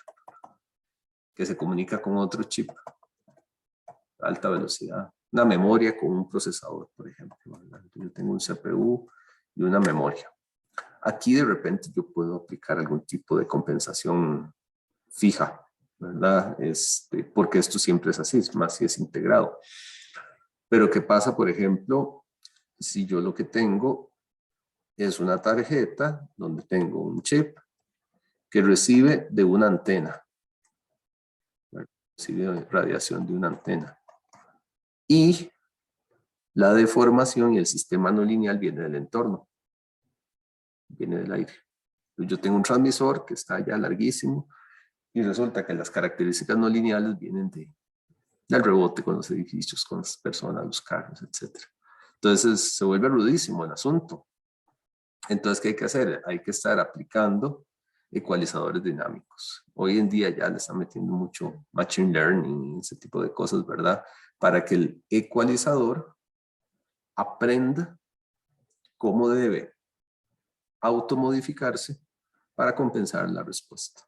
que se comunica con otro chip a alta velocidad. Una memoria con un procesador, por ejemplo, ¿verdad? Yo tengo un CPU y una memoria. Aquí de repente yo puedo aplicar algún tipo de compensación fija, ¿verdad? Porque esto siempre es así, es más si es integrado. Pero ¿qué pasa, por ejemplo, si yo lo que tengo es una tarjeta donde tengo un chip que recibe de una antena, ¿verdad? Recibe radiación de una antena. Y la deformación y el sistema no lineal viene del entorno, viene del aire. Yo tengo un transmisor que está ya larguísimo y resulta que las características no lineales vienen del rebote con los edificios, con las personas, los carros, etc. Entonces se vuelve rudísimo el asunto. Entonces, ¿qué hay que hacer? Hay que estar aplicando ecualizadores dinámicos. Hoy en día ya le están metiendo mucho machine learning, ese tipo de cosas, ¿verdad? Para que el ecualizador aprenda cómo debe automodificarse para compensar la respuesta.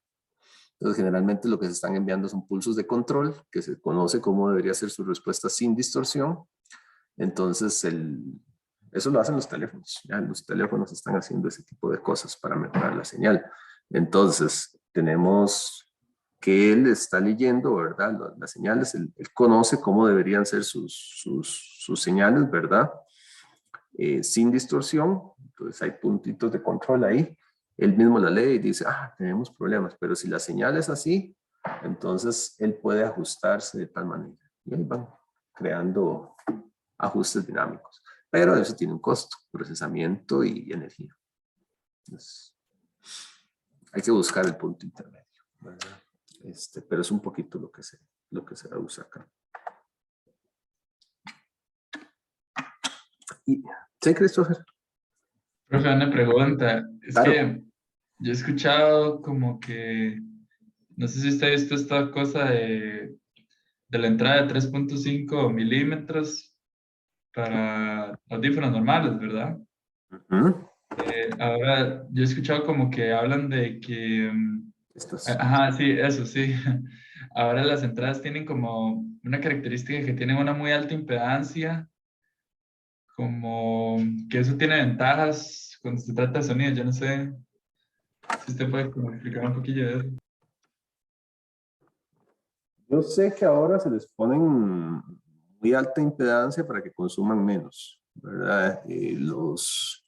Entonces, generalmente lo que se están enviando son pulsos de control, que se conoce cómo debería ser su respuesta sin distorsión. Entonces, eso lo hacen los teléfonos. Ya los teléfonos están haciendo ese tipo de cosas para mejorar la señal. Entonces, tenemos que él está leyendo, ¿verdad? Las señales, él conoce cómo deberían ser sus señales, ¿verdad? Sin distorsión. Entonces, hay puntitos de control ahí. Él mismo la lee y dice, tenemos problemas, pero si la señal es así, entonces él puede ajustarse de tal manera. Y ahí van creando ajustes dinámicos. Pero eso tiene un costo, procesamiento y energía. Entonces, hay que buscar el punto intermedio, ¿verdad? Pero es un poquito lo que se usa acá. Y, ¿sí, Christopher? Profe, una pregunta. Es Claro. que yo he escuchado como que, no sé si usted ha visto esta cosa de la entrada de 3.5 milímetros para audífonos normales, ¿verdad? Ujú. Ahora yo he escuchado como que hablan de que, Estas. ajá, sí, eso sí. Ahora las entradas tienen como una característica que tienen una muy alta impedancia, como que eso tiene ventajas cuando se trata de sonido. Yo no sé si usted puede como explicar un poquillo de eso. Yo sé que ahora se les ponen muy alta impedancia para que consuman menos, ¿verdad? Los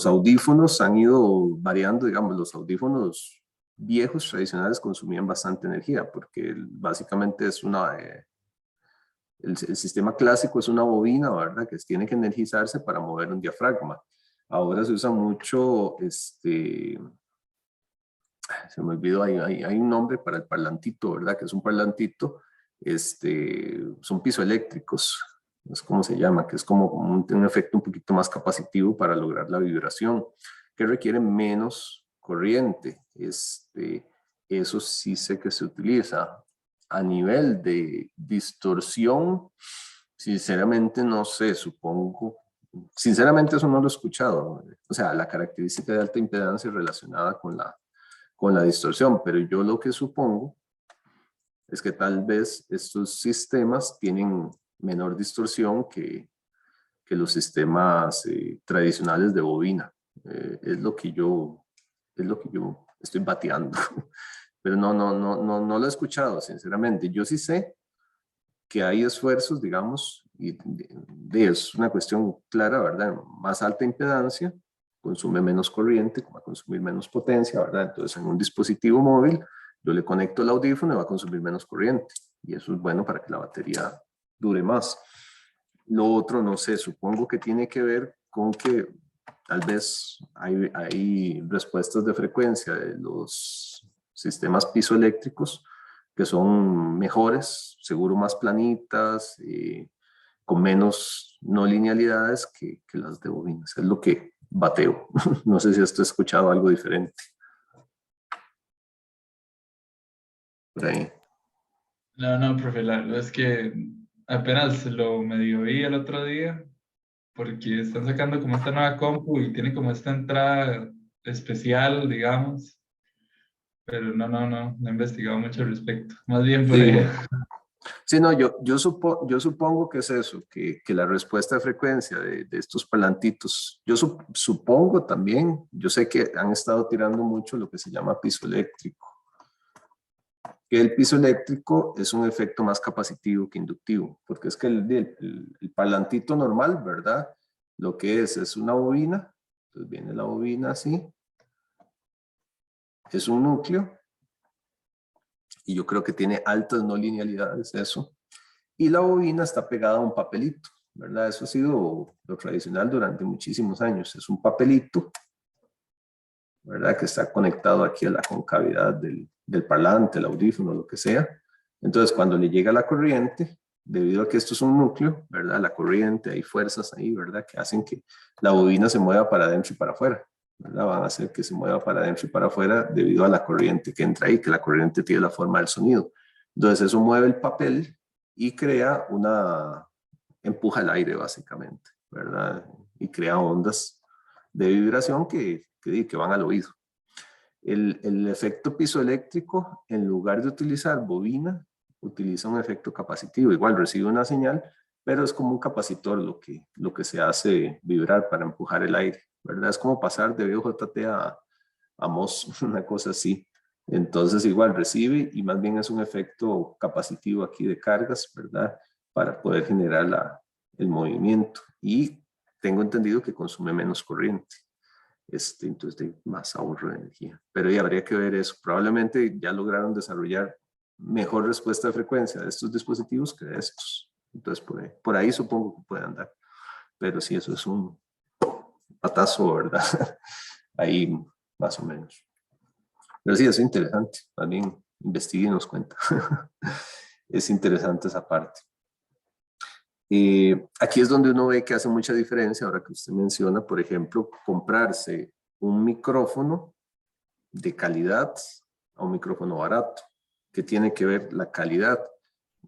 audífonos han ido variando, digamos, los audífonos viejos tradicionales consumían bastante energía porque básicamente es el sistema clásico es una bobina, ¿verdad? Que tiene que energizarse para mover un diafragma. Ahora se usa mucho, se me olvidó, hay un nombre para el parlantito, ¿verdad? Que es un parlantito, son pisoeléctricos, es como se llama, que es como un efecto un poquito más capacitivo para lograr la vibración, que requiere menos corriente. Eso sí sé que se utiliza. A nivel de distorsión, sinceramente no sé, supongo. Sinceramente eso no lo he escuchado. O sea, la característica de alta impedancia relacionada con la distorsión, pero yo lo que supongo es que tal vez estos sistemas tienen menor distorsión que los sistemas tradicionales de bobina. Es lo que yo estoy bateando, pero no lo he escuchado, sinceramente. Yo sí sé que hay esfuerzos, digamos, y es una cuestión clara, ¿verdad? Más alta impedancia, consume menos corriente, va a consumir menos potencia, ¿verdad? Entonces, en un dispositivo móvil, yo le conecto el audífono y va a consumir menos corriente. Y eso es bueno para que la batería dure más. Lo otro, no sé, supongo que tiene que ver con que tal vez hay respuestas de frecuencia de los sistemas pisoeléctricos que son mejores, seguro más planitas, con menos no linealidades que las de bobinas. Es lo que bateo. No sé si esto he escuchado algo diferente. Por ahí. No, profe, la verdad es que apenas lo medio vi el otro día, porque están sacando como esta nueva compu y tiene como esta entrada especial, digamos, pero no he investigado mucho al respecto. Más bien por Sí. ahí. Sí, no, yo supongo que es eso, que la respuesta de frecuencia de estos palantitos, yo supongo también, yo sé que han estado tirando mucho lo que se llama piso eléctrico, que el piso eléctrico es un efecto más capacitivo que inductivo, porque es que el parlantito normal, ¿verdad? Lo que es una bobina, entonces viene la bobina así, es un núcleo, y yo creo que tiene altas no linealidades eso, y la bobina está pegada a un papelito, ¿verdad? Eso ha sido lo tradicional durante muchísimos años, es un papelito, ¿verdad? Que está conectado aquí a la concavidad del parlante, el audífono, lo que sea. Entonces, cuando le llega la corriente, debido a que esto es un núcleo, ¿verdad? La corriente, hay fuerzas ahí, ¿verdad? Que hacen que la bobina se mueva para adentro y para afuera, ¿verdad? Van a hacer que se mueva para adentro y para afuera debido a la corriente que entra ahí, que la corriente tiene la forma del sonido. Entonces, eso mueve el papel y crea empuja el aire básicamente, ¿verdad? Y crea ondas de vibración que van al oído. El efecto pisoeléctrico, en lugar de utilizar bobina, utiliza un efecto capacitivo. Igual recibe una señal, pero es como un capacitor lo que se hace vibrar para empujar el aire, ¿verdad? Es como pasar de VJT a MOS, una cosa así. Entonces igual recibe y más bien es un efecto capacitivo aquí de cargas, ¿verdad? Para poder generar el movimiento. Y tengo entendido que consume menos corriente. Entonces de más ahorro de energía. Pero ya habría que ver eso. Probablemente ya lograron desarrollar mejor respuesta de frecuencia de estos dispositivos que de estos. Entonces por ahí supongo que puede andar. Pero sí, eso es un patazo, ¿verdad? Ahí más o menos. Pero sí, es interesante. También investigue y nos cuenta. Es interesante esa parte. Aquí es donde uno ve que hace mucha diferencia, ahora que usted menciona, por ejemplo, comprarse un micrófono de calidad a un micrófono barato. ¿Qué tiene que ver la calidad?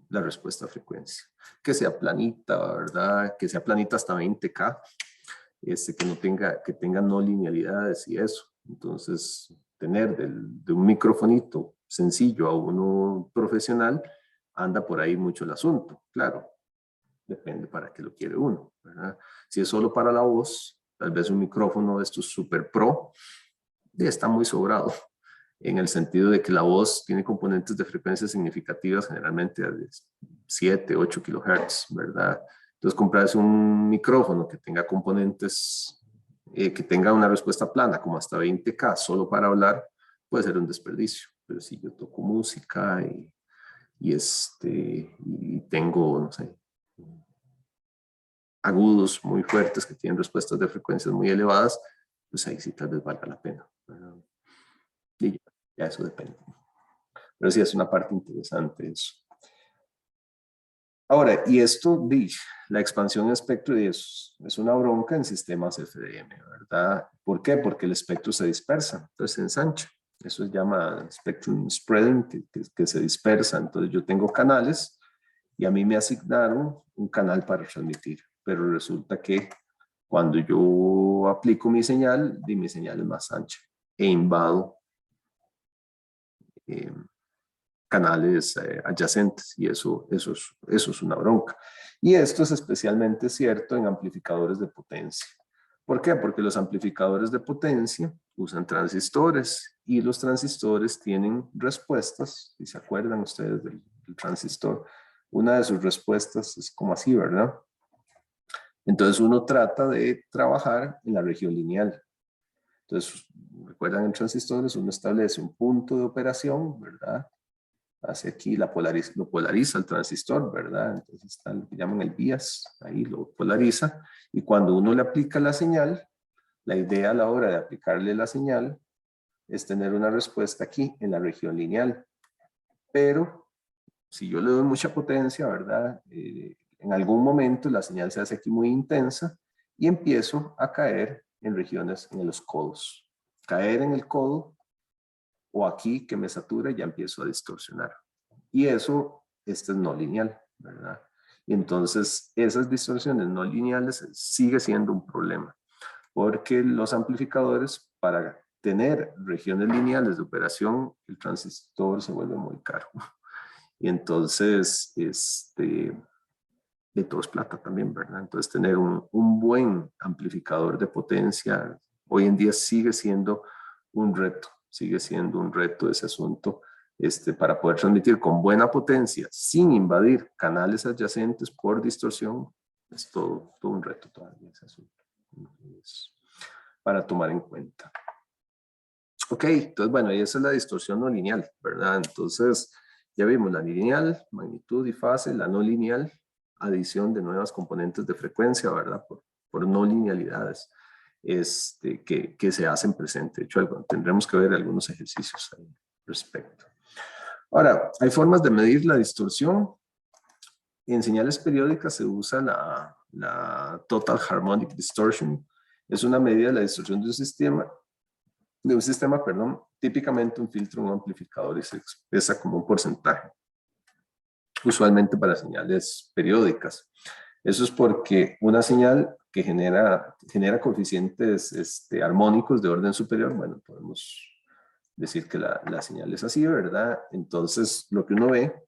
la respuesta a frecuencia. Que sea planita, ¿verdad? Que sea planita hasta 20K. Que tenga no linealidades y eso. Entonces, tener de un microfonito sencillo a uno profesional, anda por ahí mucho el asunto. Claro, depende para qué lo quiere uno, ¿verdad? Si es solo para la voz, tal vez un micrófono de estos super pro está muy sobrado, en el sentido de que la voz tiene componentes de frecuencias significativas, generalmente de 7, 8 kilohertz, ¿verdad? Entonces, comprarse un micrófono que tenga componentes, que tenga una respuesta plana, como hasta 20K, solo para hablar, puede ser un desperdicio. Pero si yo toco música y tengo, no sé, agudos muy fuertes que tienen respuestas de frecuencias muy elevadas, pues ahí sí tal vez valga la pena, ¿verdad? Y ya eso depende. Pero sí es una parte interesante eso. Ahora, y esto, la expansión de espectro es una bronca en sistemas FDM, ¿verdad? ¿Por qué? Porque el espectro se dispersa, entonces se ensancha. Eso se llama spectrum spreading, que se dispersa. Entonces yo tengo canales y a mí me asignaron un canal para transmitir, pero resulta que cuando yo aplico mi señal es más ancha e invado canales adyacentes y eso es una bronca. Y esto es especialmente cierto en amplificadores de potencia. ¿Por qué? Porque los amplificadores de potencia usan transistores y los transistores tienen respuestas, si se acuerdan ustedes del transistor, una de sus respuestas es como así, ¿verdad? Entonces uno trata de trabajar en la región lineal. Entonces, recuerdan en transistores, uno establece un punto de operación, ¿verdad? Hacia aquí lo polariza el transistor, ¿verdad? Entonces está lo que llaman el bias, ahí lo polariza. Y cuando uno le aplica la señal, la idea a la hora de aplicarle la señal es tener una respuesta aquí en la región lineal. Pero si yo le doy mucha potencia, ¿verdad? En algún momento la señal se hace aquí muy intensa y empiezo a caer en regiones, en los codos. Caer en el codo o aquí que me satura ya empiezo a distorsionar. Y eso, es no lineal, ¿verdad? Y entonces esas distorsiones no lineales sigue siendo un problema, porque los amplificadores, para tener regiones lineales de operación, el transistor se vuelve muy caro. Y entonces, de todo es plata también, ¿verdad? Entonces tener un buen amplificador de potencia hoy en día sigue siendo un reto ese asunto, para poder transmitir con buena potencia sin invadir canales adyacentes por distorsión. Es todo un reto todavía ese asunto. Es para tomar en cuenta. Ok, entonces bueno, y esa es la distorsión no lineal, ¿verdad? Entonces ya vimos la lineal, magnitud y fase, la no lineal, adición de nuevas componentes de frecuencia, ¿verdad? Por no linealidades que se hacen presente. De hecho, tendremos que ver algunos ejercicios al respecto. Ahora, hay formas de medir la distorsión. En señales periódicas se usa la Total Harmonic Distortion. Es una medida de la distorsión de un sistema, típicamente un filtro, un amplificador, y se expresa como un porcentaje, usualmente para señales periódicas. Eso es porque una señal que genera coeficientes armónicos de orden superior, bueno, podemos decir que la señal es así, ¿verdad? Entonces, lo que uno ve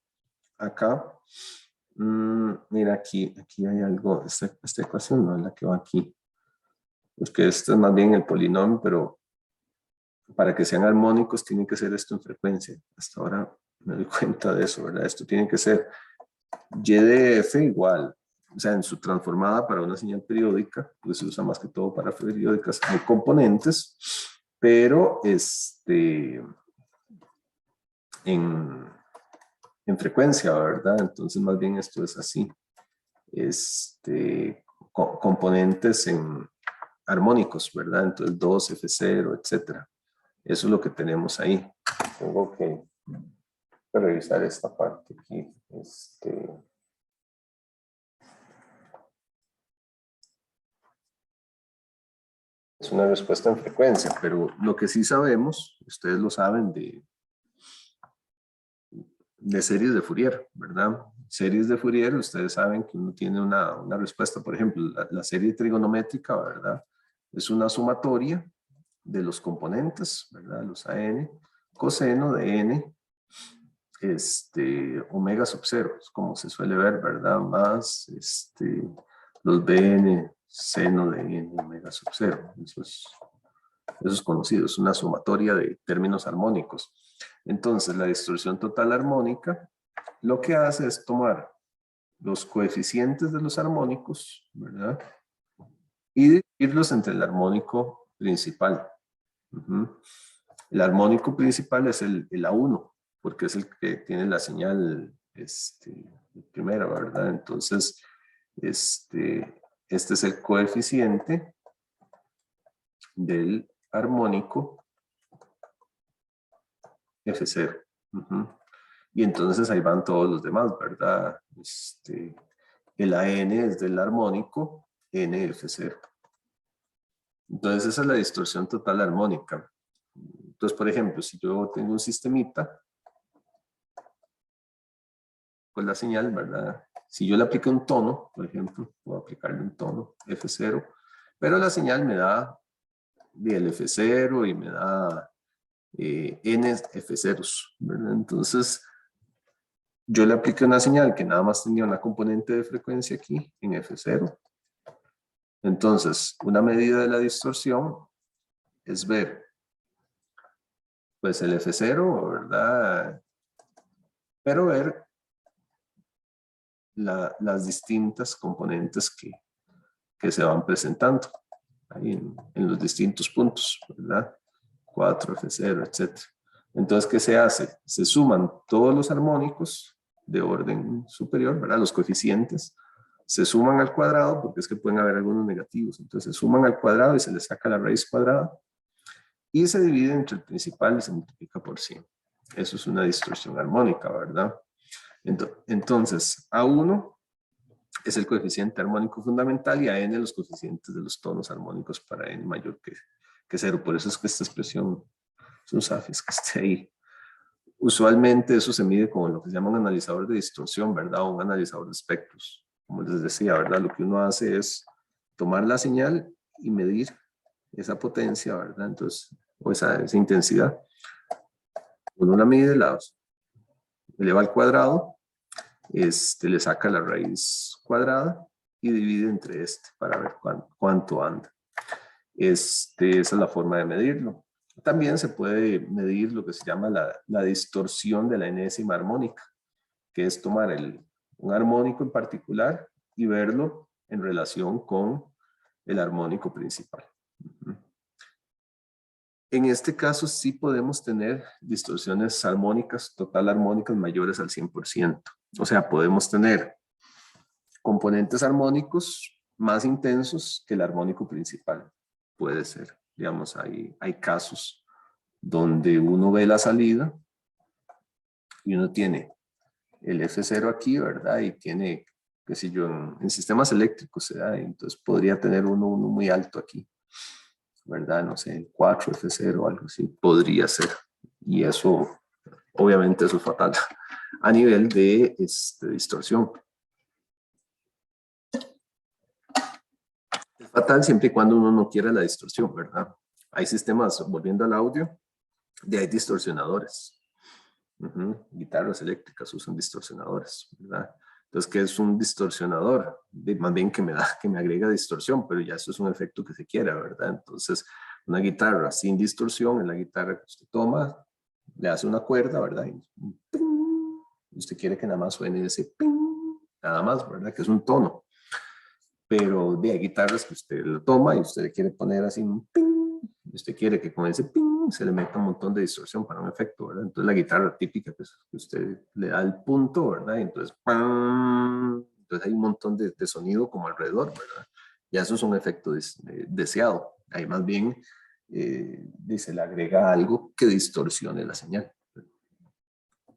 acá, mira, aquí hay algo, esta ecuación no es la que va aquí, es que esto es más bien el polinomio, pero para que sean armónicos tiene que ser esto en frecuencia. Hasta ahora me doy cuenta de eso, ¿verdad? Esto tiene que ser y de f igual, o sea, en su transformada para una señal periódica, pues se usa más que todo para periódicas, hay componentes, pero en frecuencia, ¿verdad? Entonces más bien esto es así, componentes en armónicos, ¿verdad? Entonces 2, F0, etcétera. Eso es lo que tenemos ahí. Tengo que revisar esta parte aquí. Es una respuesta en frecuencia, pero lo que sí sabemos, ustedes lo saben de series de Fourier, ¿verdad? Series de Fourier, ustedes saben que uno tiene una respuesta, por ejemplo, la serie trigonométrica, ¿verdad? Es una sumatoria de los componentes, ¿verdad? Los AN, coseno de n, omega sub 0, como se suele ver, ¿verdad? Más los bn seno de n omega sub 0. Eso es conocido, es una sumatoria de términos armónicos. Entonces, la distorsión total armónica lo que hace es tomar los coeficientes de los armónicos, ¿verdad? Y dividirlos entre el armónico principal. El armónico principal es el A1, porque es el que tiene la señal primera, ¿verdad? Entonces, este es el coeficiente del armónico F0. Y entonces ahí van todos los demás, ¿verdad? El AN es del armónico NF0. Entonces esa es la distorsión total armónica. Entonces, por ejemplo, si yo tengo un sistemita, pues la señal, ¿verdad? Si yo le aplico un tono, por ejemplo, puedo aplicarle un tono F0, pero la señal me da el F0 y me da N F0s, ¿verdad? Entonces, yo le apliqué una señal que nada más tenía una componente de frecuencia aquí en F0. Entonces, una medida de la distorsión es ver, pues el F0, ¿verdad? Pero ver las distintas componentes que se van presentando ahí en los distintos puntos, ¿verdad? 4, F0, etc. Entonces, ¿qué se hace? Se suman todos los armónicos de orden superior, ¿verdad? Los coeficientes se suman al cuadrado, porque es que pueden haber algunos negativos. Entonces, se suman al cuadrado y se le saca la raíz cuadrada y se divide entre el principal y se multiplica por 100. Eso es una distorsión armónica, ¿verdad? Entonces, A1 es el coeficiente armónico fundamental y a n los coeficientes de los tonos armónicos para n mayor que 0. Por eso es que esta expresión es un SAFIS que esté ahí. Usualmente eso se mide con lo que se llama un analizador de distorsión, ¿verdad? O un analizador de espectros. Como les decía, ¿verdad? Lo que uno hace es tomar la señal y medir esa potencia, ¿verdad? Entonces, o esa intensidad. Uno la mide, la eleva al cuadrado, le saca la raíz cuadrada y divide entre para ver cuánto anda. Esa es la forma de medirlo. También se puede medir lo que se llama la distorsión de la enésima armónica, que es tomar un armónico en particular y verlo en relación con el armónico principal. En este caso sí podemos tener distorsiones armónicas, total armónicas mayores al 100%. O sea, podemos tener componentes armónicos más intensos que el armónico principal. Puede ser, digamos, hay casos donde uno ve la salida y uno tiene el F0 aquí, ¿verdad? Y tiene, qué sé yo, en sistemas eléctricos, ¿verdad? Entonces podría tener uno muy alto aquí, ¿verdad? No sé, 4 F0 o algo así, podría ser. Y eso, obviamente eso es fatal a nivel de distorsión. Es fatal siempre y cuando uno no quiera la distorsión, ¿verdad? Hay sistemas, volviendo al audio, hay distorsionadores. Guitarras eléctricas usan distorsionadores, ¿verdad? Entonces, ¿qué es un distorsionador? Más bien que me agrega distorsión, pero ya eso es un efecto que se quiera, ¿verdad? Entonces, una guitarra sin distorsión es la guitarra que usted toma, le hace una cuerda, ¿verdad? Y usted quiere que nada más suene ese ping, nada más, ¿verdad? Que es un tono. Pero hay guitarras que usted lo toma y usted le quiere poner así un ping, y usted quiere que con ese ping se le meta un montón de distorsión para un efecto, ¿verdad? Entonces la guitarra típica que usted le da el punto, ¿verdad? Y entonces, ¡pam! Entonces hay un montón de sonido como alrededor, ¿verdad? Y eso es un efecto deseado. Ahí más bien se le agrega algo que distorsione la señal.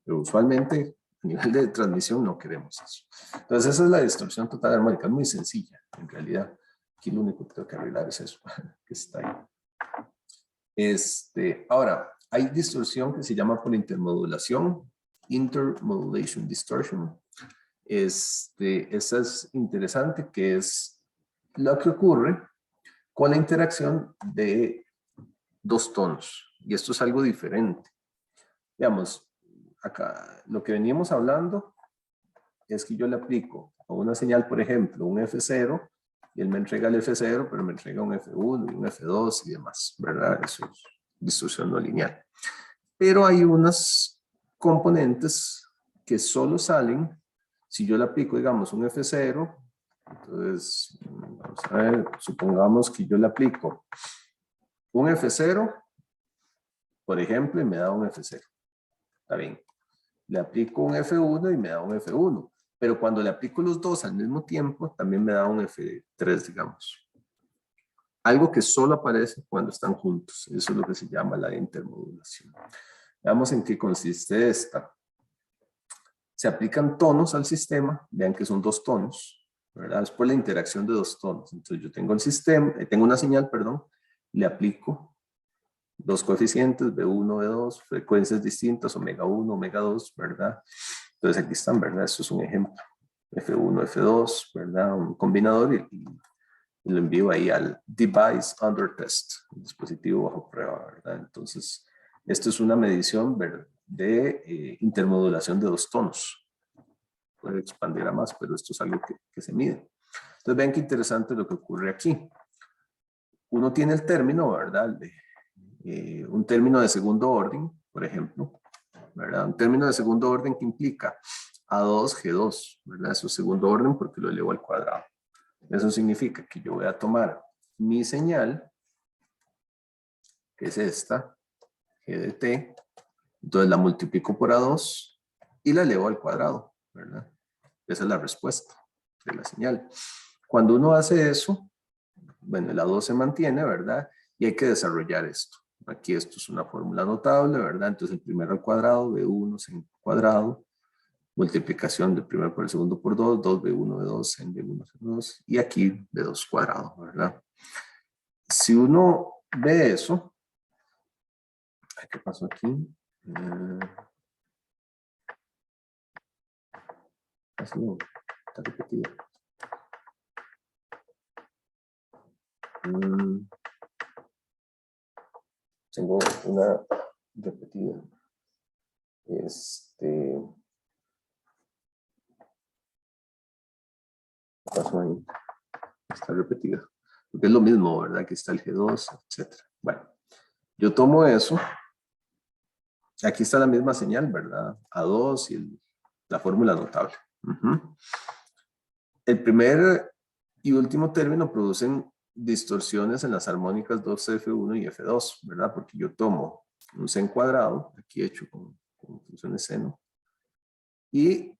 Pero usualmente a nivel de transmisión no queremos eso. Entonces esa es la distorsión total armónica, es muy sencilla en realidad. Aquí lo único que tengo que arreglar es eso, que está ahí. Ahora, hay distorsión que se llama por intermodulación intermodulation distortion. Esta es interesante, que es lo que ocurre con la interacción de dos tonos. Y esto es algo diferente. Digamos, acá lo que veníamos hablando es que yo le aplico a una señal, por ejemplo, un F0, y él me entrega el F0, pero me entrega un F1 y un F2 y demás, ¿verdad? Eso es distorsión no lineal. Pero hay unas componentes que solo salen si yo le aplico, digamos, un F0. Entonces, vamos a ver, supongamos que yo le aplico un F0, por ejemplo, y me da un F0. Está bien. Le aplico un F1 y me da un F1. Pero cuando le aplico los dos al mismo tiempo, también me da un F3, digamos. Algo que solo aparece cuando están juntos. Eso es lo que se llama la intermodulación. Veamos en qué consiste esta. Se aplican tonos al sistema. Vean que son dos tonos, ¿verdad? Es por la interacción de dos tonos. Entonces yo tengo el sistema, tengo una señal, perdón, le aplico dos coeficientes, B1, B2, frecuencias distintas, omega 1, omega 2, ¿verdad? Entonces aquí están, ¿verdad? Esto es un ejemplo. F1, F2, ¿verdad? Un combinador y lo envío ahí al device under test, el dispositivo bajo prueba, ¿verdad? Entonces, esto es una medición de intermodulación de dos tonos. Puede expandir a más, pero esto es algo que se mide. Entonces, vean qué interesante lo que ocurre aquí. Uno tiene el término, ¿verdad? Un término de segundo orden, por ejemplo, ¿verdad? Un término de segundo orden que implica A2, G2, ¿verdad? Eso es segundo orden porque lo elevo al cuadrado. Eso significa que yo voy a tomar mi señal, que es esta, G de T, entonces la multiplico por A2 y la elevo al cuadrado, ¿verdad? Esa es la respuesta de la señal. Cuando uno hace eso, bueno, el A2 se mantiene, ¿verdad? Y hay que desarrollar esto. Aquí esto es una fórmula notable, ¿verdad? Entonces el primero al cuadrado, B1 sin cuadrado, multiplicación del primero por el segundo por 2, 2B1, B2, en B1, B2, y aquí B2 cuadrado, ¿verdad? Si uno ve eso, ¿qué pasó aquí? Así no, está repetido. Tengo una repetida. ¿Qué pasó ahí? Está repetida. Porque es lo mismo, ¿verdad? Aquí está el G2, etc. Bueno, yo tomo eso. Aquí está la misma señal, ¿verdad? A2 y la fórmula notable. El primer y último término producen distorsiones en las armónicas 2F1 y F2, ¿verdad? Porque yo tomo un sen cuadrado, aquí hecho con funciones seno, y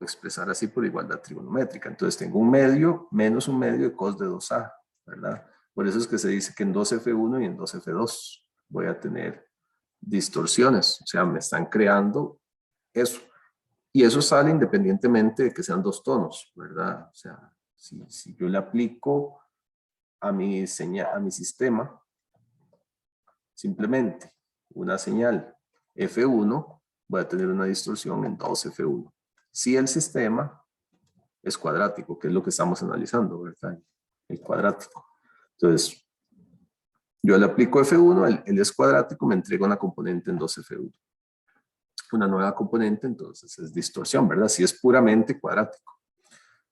expresar así por igualdad trigonométrica. Entonces tengo un medio menos un medio de cos de 2A, ¿verdad? Por eso es que se dice que en 2F1 y en 2F2 voy a tener distorsiones, o sea, me están creando eso. Y eso sale independientemente de que sean dos tonos, ¿verdad? O sea, si yo le aplico a mi sistema simplemente una señal F1, voy a tener una distorsión en 2F1. Si el sistema es cuadrático, que es lo que estamos analizando, ¿verdad? El cuadrático. Entonces, yo le aplico F1, él es cuadrático, me entrega una componente en 2F1. Una nueva componente, entonces es distorsión, ¿verdad? Si es puramente cuadrático.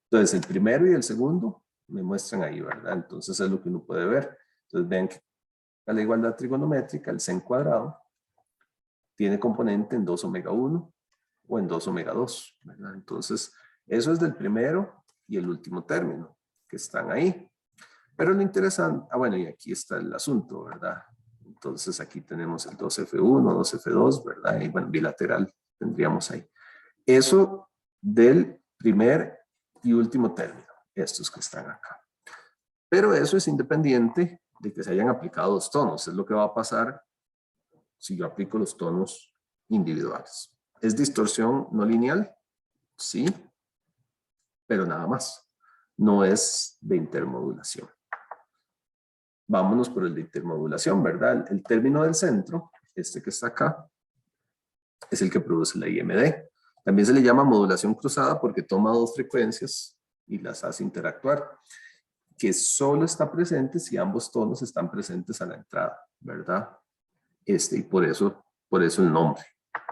Entonces, el primero y el segundo me muestran ahí, ¿verdad? Entonces, es lo que uno puede ver. Entonces, vean que a la igualdad trigonométrica, el sen cuadrado tiene componente en 2 omega 1 o en 2 omega 2, ¿verdad? Entonces, eso es del primero y el último término que están ahí. Pero lo interesante, bueno, y aquí está el asunto, ¿verdad? Entonces aquí tenemos el 2F1, 2F2, ¿verdad? Y bueno, bilateral tendríamos ahí. Eso del primer y último término, estos que están acá. Pero eso es independiente de que se hayan aplicado dos tonos. Es lo que va a pasar si yo aplico los tonos individuales. ¿Es distorsión no lineal? Sí, pero nada más. No es de intermodulación. Vámonos por el de intermodulación, ¿verdad? El término del centro, este que está acá, es el que produce la IMD. También se le llama modulación cruzada porque toma dos frecuencias y las hace interactuar, que solo está presente si ambos tonos están presentes a la entrada, ¿verdad? Y por eso el nombre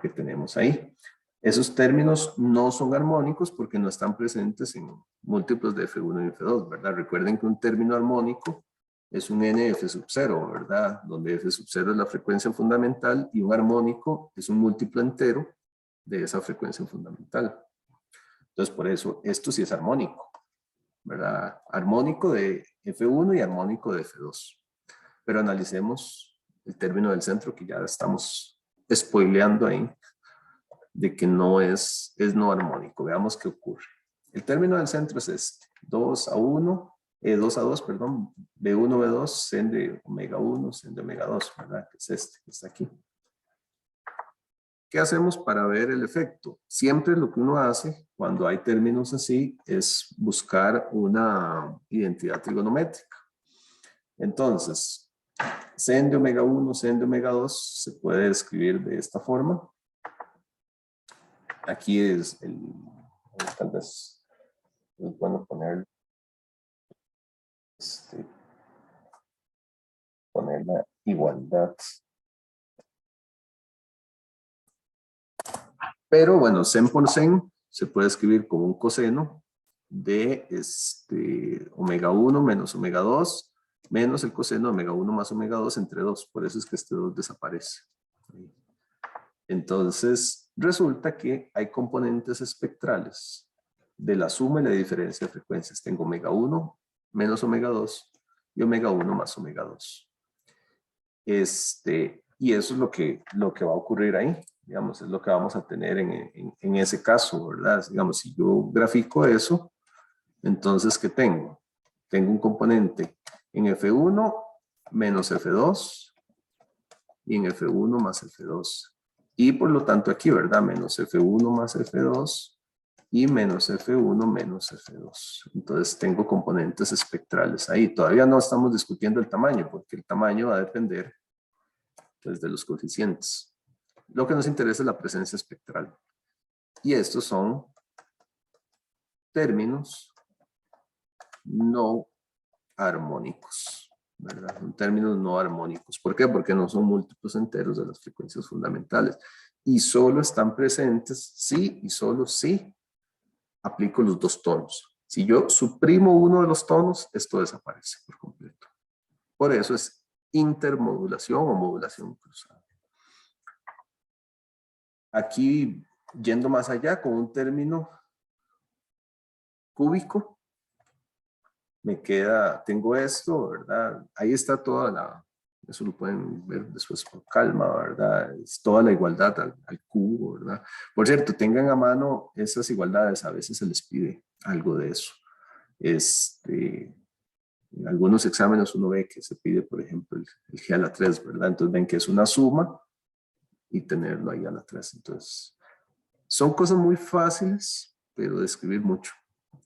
que tenemos ahí. Esos términos no son armónicos porque no están presentes en múltiplos de F1 y F2, ¿verdad? Recuerden que un término armónico es un NF sub 0, ¿verdad? Donde F sub 0 es la frecuencia fundamental y un armónico es un múltiplo entero de esa frecuencia fundamental. Entonces, por eso, esto sí es armónico, ¿verdad? Armónico de F1 y armónico de F2. Pero analicemos el término del centro que ya estamos spoileando ahí, de que no es no armónico. Veamos qué ocurre. El término del centro es este, 2 a 2, perdón, B1, B2, sen de omega 1, sen de omega 2, ¿verdad? Que es este, que está aquí. ¿Qué hacemos para ver el efecto? Siempre lo que uno hace cuando hay términos así es buscar una identidad trigonométrica. Entonces, sen de omega 1, sen de omega 2 se puede escribir de esta forma. Aquí es tal vez es bueno poner la igualdad. Pero bueno, sen por sen se puede escribir como un coseno de omega 1 menos omega 2 menos el coseno de omega 1 más omega 2 entre 2. Por eso es que este 2 desaparece. Entonces, resulta que hay componentes espectrales de la suma y la diferencia de frecuencias. Tengo omega 1 menos omega 2 y omega 1 más omega 2. Y eso es lo que va a ocurrir ahí. Digamos, es lo que vamos a tener en ese caso, ¿verdad? Digamos, si yo grafico eso, entonces, ¿qué tengo? Tengo un componente en F1 menos F2 y en F1 más F2. Y por lo tanto aquí, ¿verdad? Menos F1 más F2 y menos F1 menos F2. Entonces tengo componentes espectrales ahí. Todavía no estamos discutiendo el tamaño, porque el tamaño va a depender pues, de los coeficientes. Lo que nos interesa es la presencia espectral. Y estos son términos no armónicos, ¿verdad? Son términos no armónicos. ¿Por qué? Porque no son múltiplos enteros de las frecuencias fundamentales. Y solo están presentes sí y solo si aplico los dos tonos. Si yo suprimo uno de los tonos, esto desaparece por completo. Por eso es intermodulación o modulación cruzada. Aquí, yendo más allá, con un término cúbico, me queda, tengo esto, ¿verdad? Ahí está eso lo pueden ver después con calma, ¿verdad? Es toda la igualdad al cubo, ¿verdad? Por cierto, tengan a mano esas igualdades, a veces se les pide algo de eso. En algunos exámenes uno ve que se pide, por ejemplo, el G a la 3, ¿verdad? Entonces ven que es una suma y tenerlo ahí a la 3. Entonces, son cosas muy fáciles, pero de escribir mucho.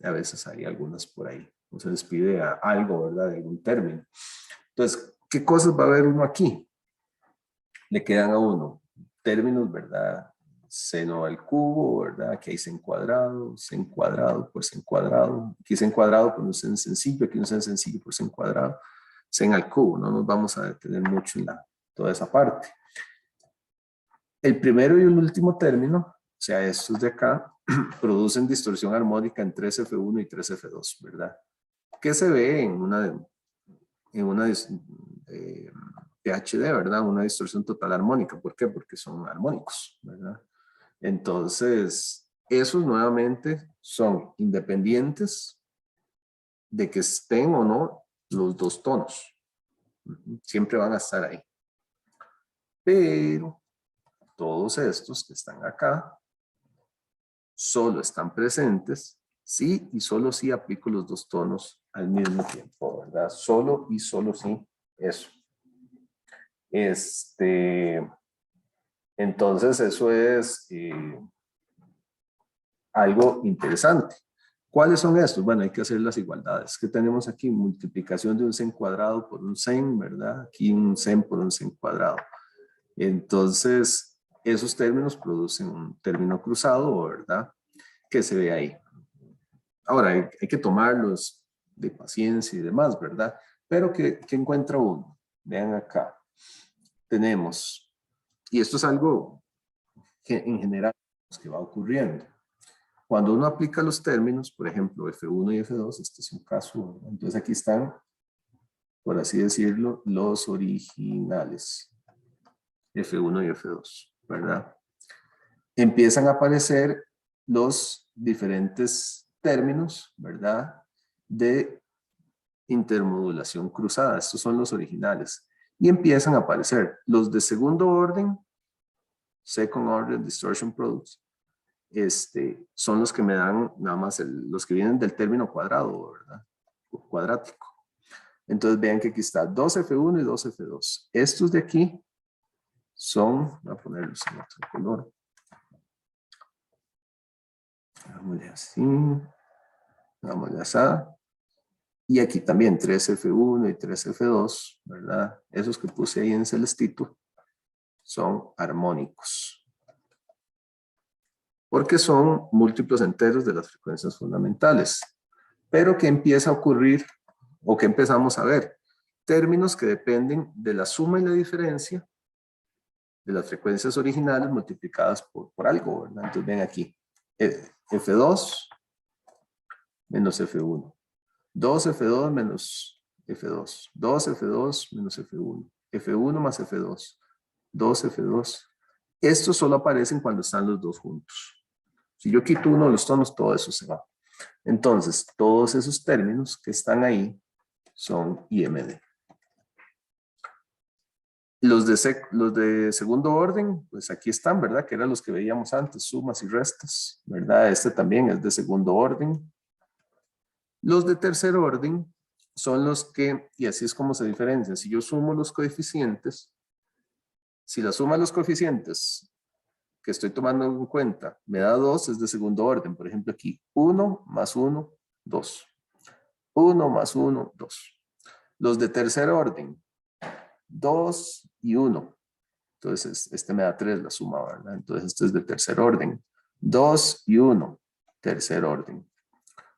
A veces hay algunas por ahí. O se les pide algo, ¿verdad? De algún término. Entonces, ¿qué cosas va a haber uno aquí? Le quedan a uno términos, ¿verdad? Seno al cubo, ¿verdad? Aquí hay sen cuadrado por sen cuadrado. Aquí sen cuadrado por un sen sencillo, aquí un sen sencillo por sen cuadrado. Sen al cubo, no nos vamos a detener mucho en toda esa parte. El primero y el último término, o sea, estos de acá, producen distorsión armónica en 3F1 y 3F2, ¿verdad? Que se ve en una PHD, ¿verdad? Una distorsión total armónica. ¿Por qué? Porque son armónicos, ¿verdad? Entonces, esos nuevamente son independientes de que estén o no los dos tonos. Siempre van a estar ahí. Pero todos estos que están acá solo están presentes sí y solo si aplico los dos tonos al mismo tiempo, ¿verdad? Solo y solo sí, eso. Entonces eso es algo interesante. ¿Cuáles son estos? Bueno, hay que hacer las igualdades. ¿Qué tenemos aquí? Multiplicación de un sen cuadrado por un sen, ¿verdad? Aquí un sen por un sen cuadrado. Entonces, esos términos producen un término cruzado, ¿verdad? Que se ve ahí. Ahora, hay que tomarlos de paciencia y demás, ¿verdad? Pero ¿qué encuentra uno? Vean acá. Tenemos, y esto es algo que en general que va ocurriendo. Cuando uno aplica los términos, por ejemplo, F1 y F2, este es un caso, ¿no? Entonces aquí están, por así decirlo, los originales, F1 y F2, ¿verdad? Empiezan a aparecer los diferentes términos, ¿verdad? De intermodulación cruzada. Estos son los originales. Y empiezan a aparecer los de segundo orden, second order distortion products. Son los que me dan nada más los que vienen del término cuadrado, ¿verdad? Cuadrático. Entonces vean que aquí está 2F1 y 2F2. Estos de aquí son, voy a ponerlos en otro color. Hagámosle así. Hagámosle así. Y aquí también 3F1 y 3F2, ¿verdad? Esos que puse ahí en celestito son armónicos. Porque son múltiplos enteros de las frecuencias fundamentales. Pero ¿qué empieza a ocurrir o qué empezamos a ver? Términos que dependen de la suma y la diferencia de las frecuencias originales multiplicadas por algo, ¿verdad? Entonces ven aquí, F2 menos F1. 2F2 menos F2, 2F2 menos F1, F1 más F2, 2F2. Estos solo aparecen cuando están los dos juntos. Si yo quito uno de los tonos, todo eso se va. Entonces, todos esos términos que están ahí son IMD. Los de segundo orden, pues aquí están, ¿verdad? Que eran los que veíamos antes, sumas y restas, ¿verdad? Este también es de segundo orden. Los de tercer orden son los que, y así es como se diferencian. Si yo sumo los coeficientes, si la suma de los coeficientes que estoy tomando en cuenta me da 2, es de segundo orden. Por ejemplo, aquí 1 más 1, 2. 1 más 1, 2. Los de tercer orden, 2 y 1. Entonces, este me da 3 la suma, ¿verdad? Entonces, este es de tercer orden. 2 y 1, tercer orden.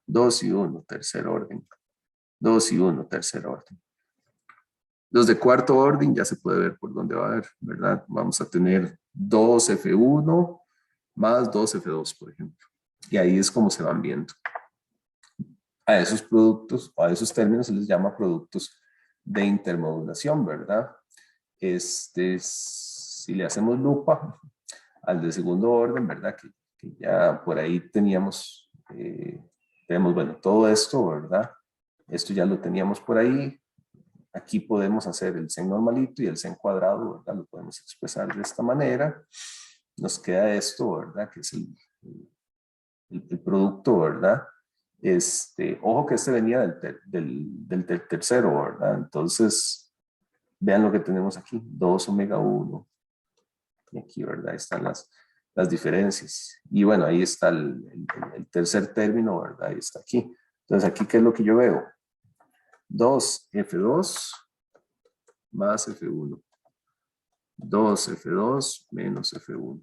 2 y 1, tercer orden. 2 y 1, tercer orden. Los de cuarto orden ya se puede ver por dónde va a ver, ¿verdad? Vamos a tener 2F1 más 2F2, por ejemplo. Y ahí es como se van viendo. A esos productos, o a esos términos se les llama productos de intermodulación, ¿verdad? Si le hacemos lupa al de segundo orden, ¿verdad? Que ya por ahí teníamos, bueno, todo esto, ¿verdad? Esto ya lo teníamos por ahí. Aquí podemos hacer el sen normalito y el sen cuadrado, ¿verdad? Lo podemos expresar de esta manera. Nos queda esto, ¿verdad? Que es el producto, ¿verdad? Ojo que este venía del tercero, ¿verdad? Entonces, vean lo que tenemos aquí, 2 omega 1. Y aquí, ¿verdad? Están las diferencias. Y bueno, ahí está el tercer término, ¿verdad? Ahí está aquí. Entonces, aquí, ¿qué es lo que yo veo? 2F2 más F1. 2F2 menos F1,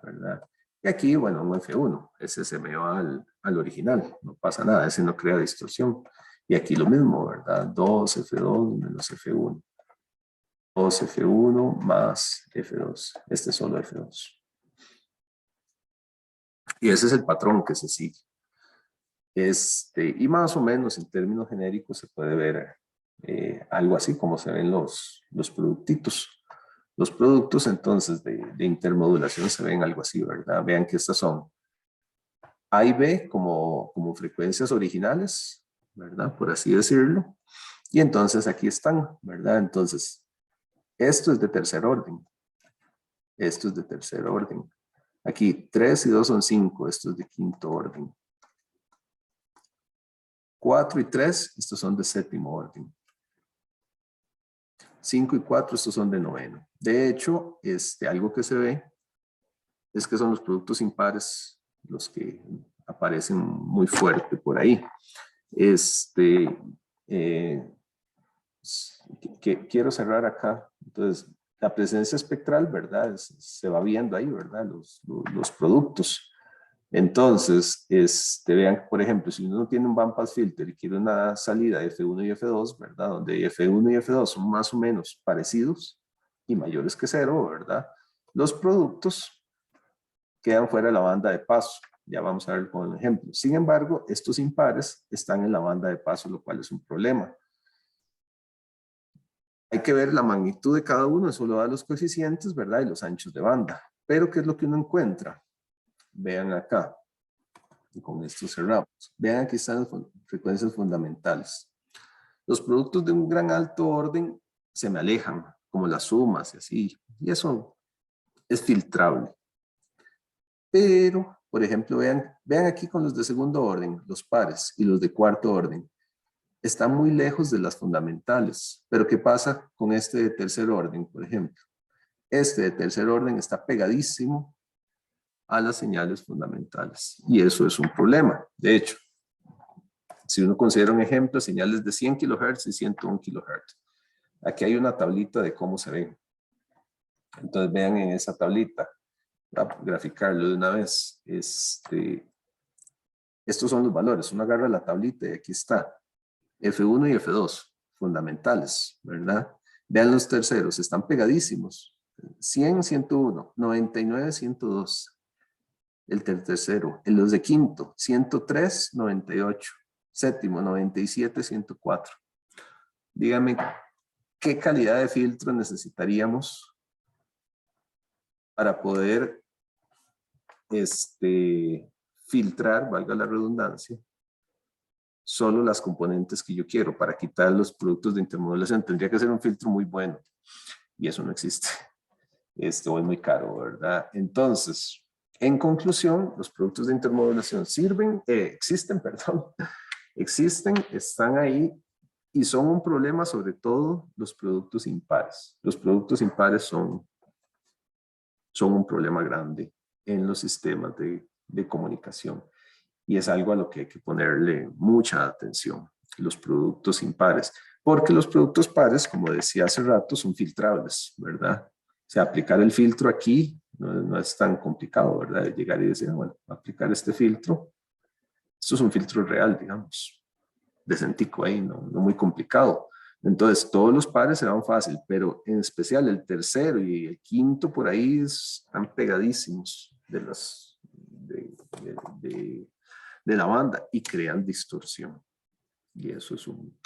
¿verdad? Y aquí, bueno, un F1, ese se me va al original, no pasa nada, ese no crea distorsión. Y aquí lo mismo, ¿verdad? 2F2 menos F1. 2F1 más F2, este es solo F2. Y ese es el patrón que se sigue. Y más o menos en términos genéricos se puede ver algo así como se ven los productitos. Los productos entonces de intermodulación se ven algo así, ¿verdad? Vean que estas son A y B como frecuencias originales, ¿verdad? Por así decirlo. Y entonces aquí están, ¿verdad? Entonces, esto es de tercer orden. Esto es de tercer orden. Aquí 3 y 2 son 5, esto es de quinto orden. 4 y 3, estos son de séptimo orden. 5 y 4, estos son de noveno. De hecho, algo que se ve es que son los productos impares los que aparecen muy fuerte por ahí. Quiero cerrar acá. Entonces, la presencia espectral, ¿verdad? Se va viendo ahí, ¿verdad? Los productos. Entonces, vean, por ejemplo, si uno tiene un bandpass filter y quiere una salida F1 y F2, ¿verdad? Donde F1 y F2 son más o menos parecidos y mayores que 0, ¿verdad? Los productos quedan fuera de la banda de paso. Ya vamos a ver con el ejemplo. Sin embargo, estos impares están en la banda de paso, lo cual es un problema. Hay que ver la magnitud de cada uno, eso lo da los coeficientes, ¿verdad? Y los anchos de banda. Pero, ¿qué es lo que uno encuentra? Vean acá. Y con esto cerramos. Vean, aquí están las frecuencias fundamentales. Los productos de un gran alto orden se me alejan, como las sumas y así. Y eso es filtrable. Pero, por ejemplo, vean aquí con los de segundo orden, los pares y los de cuarto orden. Están muy lejos de las fundamentales. Pero ¿qué pasa con este de tercer orden, por ejemplo? Este de tercer orden está pegadísimo a las señales fundamentales. Y eso es un problema. De hecho, si uno considera un ejemplo, señales de 100 kHz y 101 kHz. Aquí hay una tablita de cómo se ven. Entonces vean en esa tablita. Voy a graficarlo de una vez. Estos son los valores. Uno agarra la tablita y aquí está. F1 y F2, fundamentales, ¿verdad? Vean los terceros, están pegadísimos. 100, 101, 99, 102. El tercero, en los de quinto, 103, 98. Séptimo, 97, 104. Dígame, ¿qué calidad de filtro necesitaríamos para poder filtrar, valga la redundancia, solo las componentes que yo quiero para quitar los productos de intermodulación? Tendría que ser un filtro muy bueno y eso no existe. O es muy caro, ¿verdad? Entonces, en conclusión, los productos de intermodulación existen, están ahí y son un problema, sobre todo los productos impares. Los productos impares son un problema grande en los sistemas de comunicación. Y es algo a lo que hay que ponerle mucha atención, los productos impares. Porque los productos pares, como decía hace rato, son filtrables, ¿verdad? O sea, aplicar el filtro aquí no es tan complicado, ¿verdad? De llegar y decir, bueno, aplicar este filtro. Esto es un filtro real, digamos, decentico ahí, no muy complicado. Entonces, todos los pares serán fácil, pero en especial el tercero y el quinto por ahí están pegadísimos de la banda y crean distorsión. Y eso es un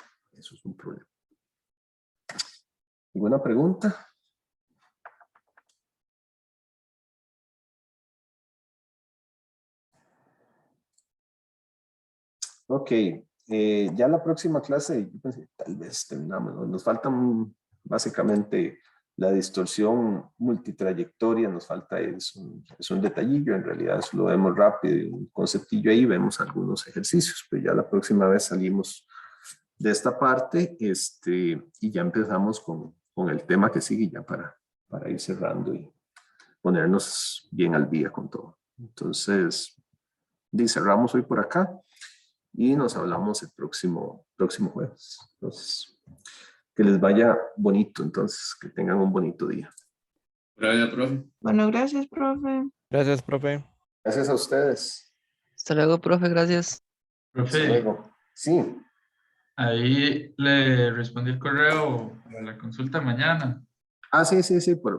problema. ¿Alguna pregunta? Ok, ya la próxima clase, yo pensé, tal vez terminamos, nos faltan básicamente la distorsión multitrayectoria, nos falta es un detallillo, en realidad eso lo vemos rápido, un conceptillo ahí, vemos algunos ejercicios, pero ya la próxima vez salimos de esta parte y ya empezamos con el tema que sigue ya para ir cerrando y ponernos bien al día con todo. Entonces, cerramos hoy por acá y nos hablamos el próximo jueves. Entonces, que les vaya bonito, entonces, que tengan un bonito día. Gracias, profe. Bueno, gracias, profe. Gracias, profe. Gracias a ustedes. Hasta luego, profe, gracias. Hasta Profe, luego. Sí. ahí le respondí el correo para la consulta mañana. Sí, por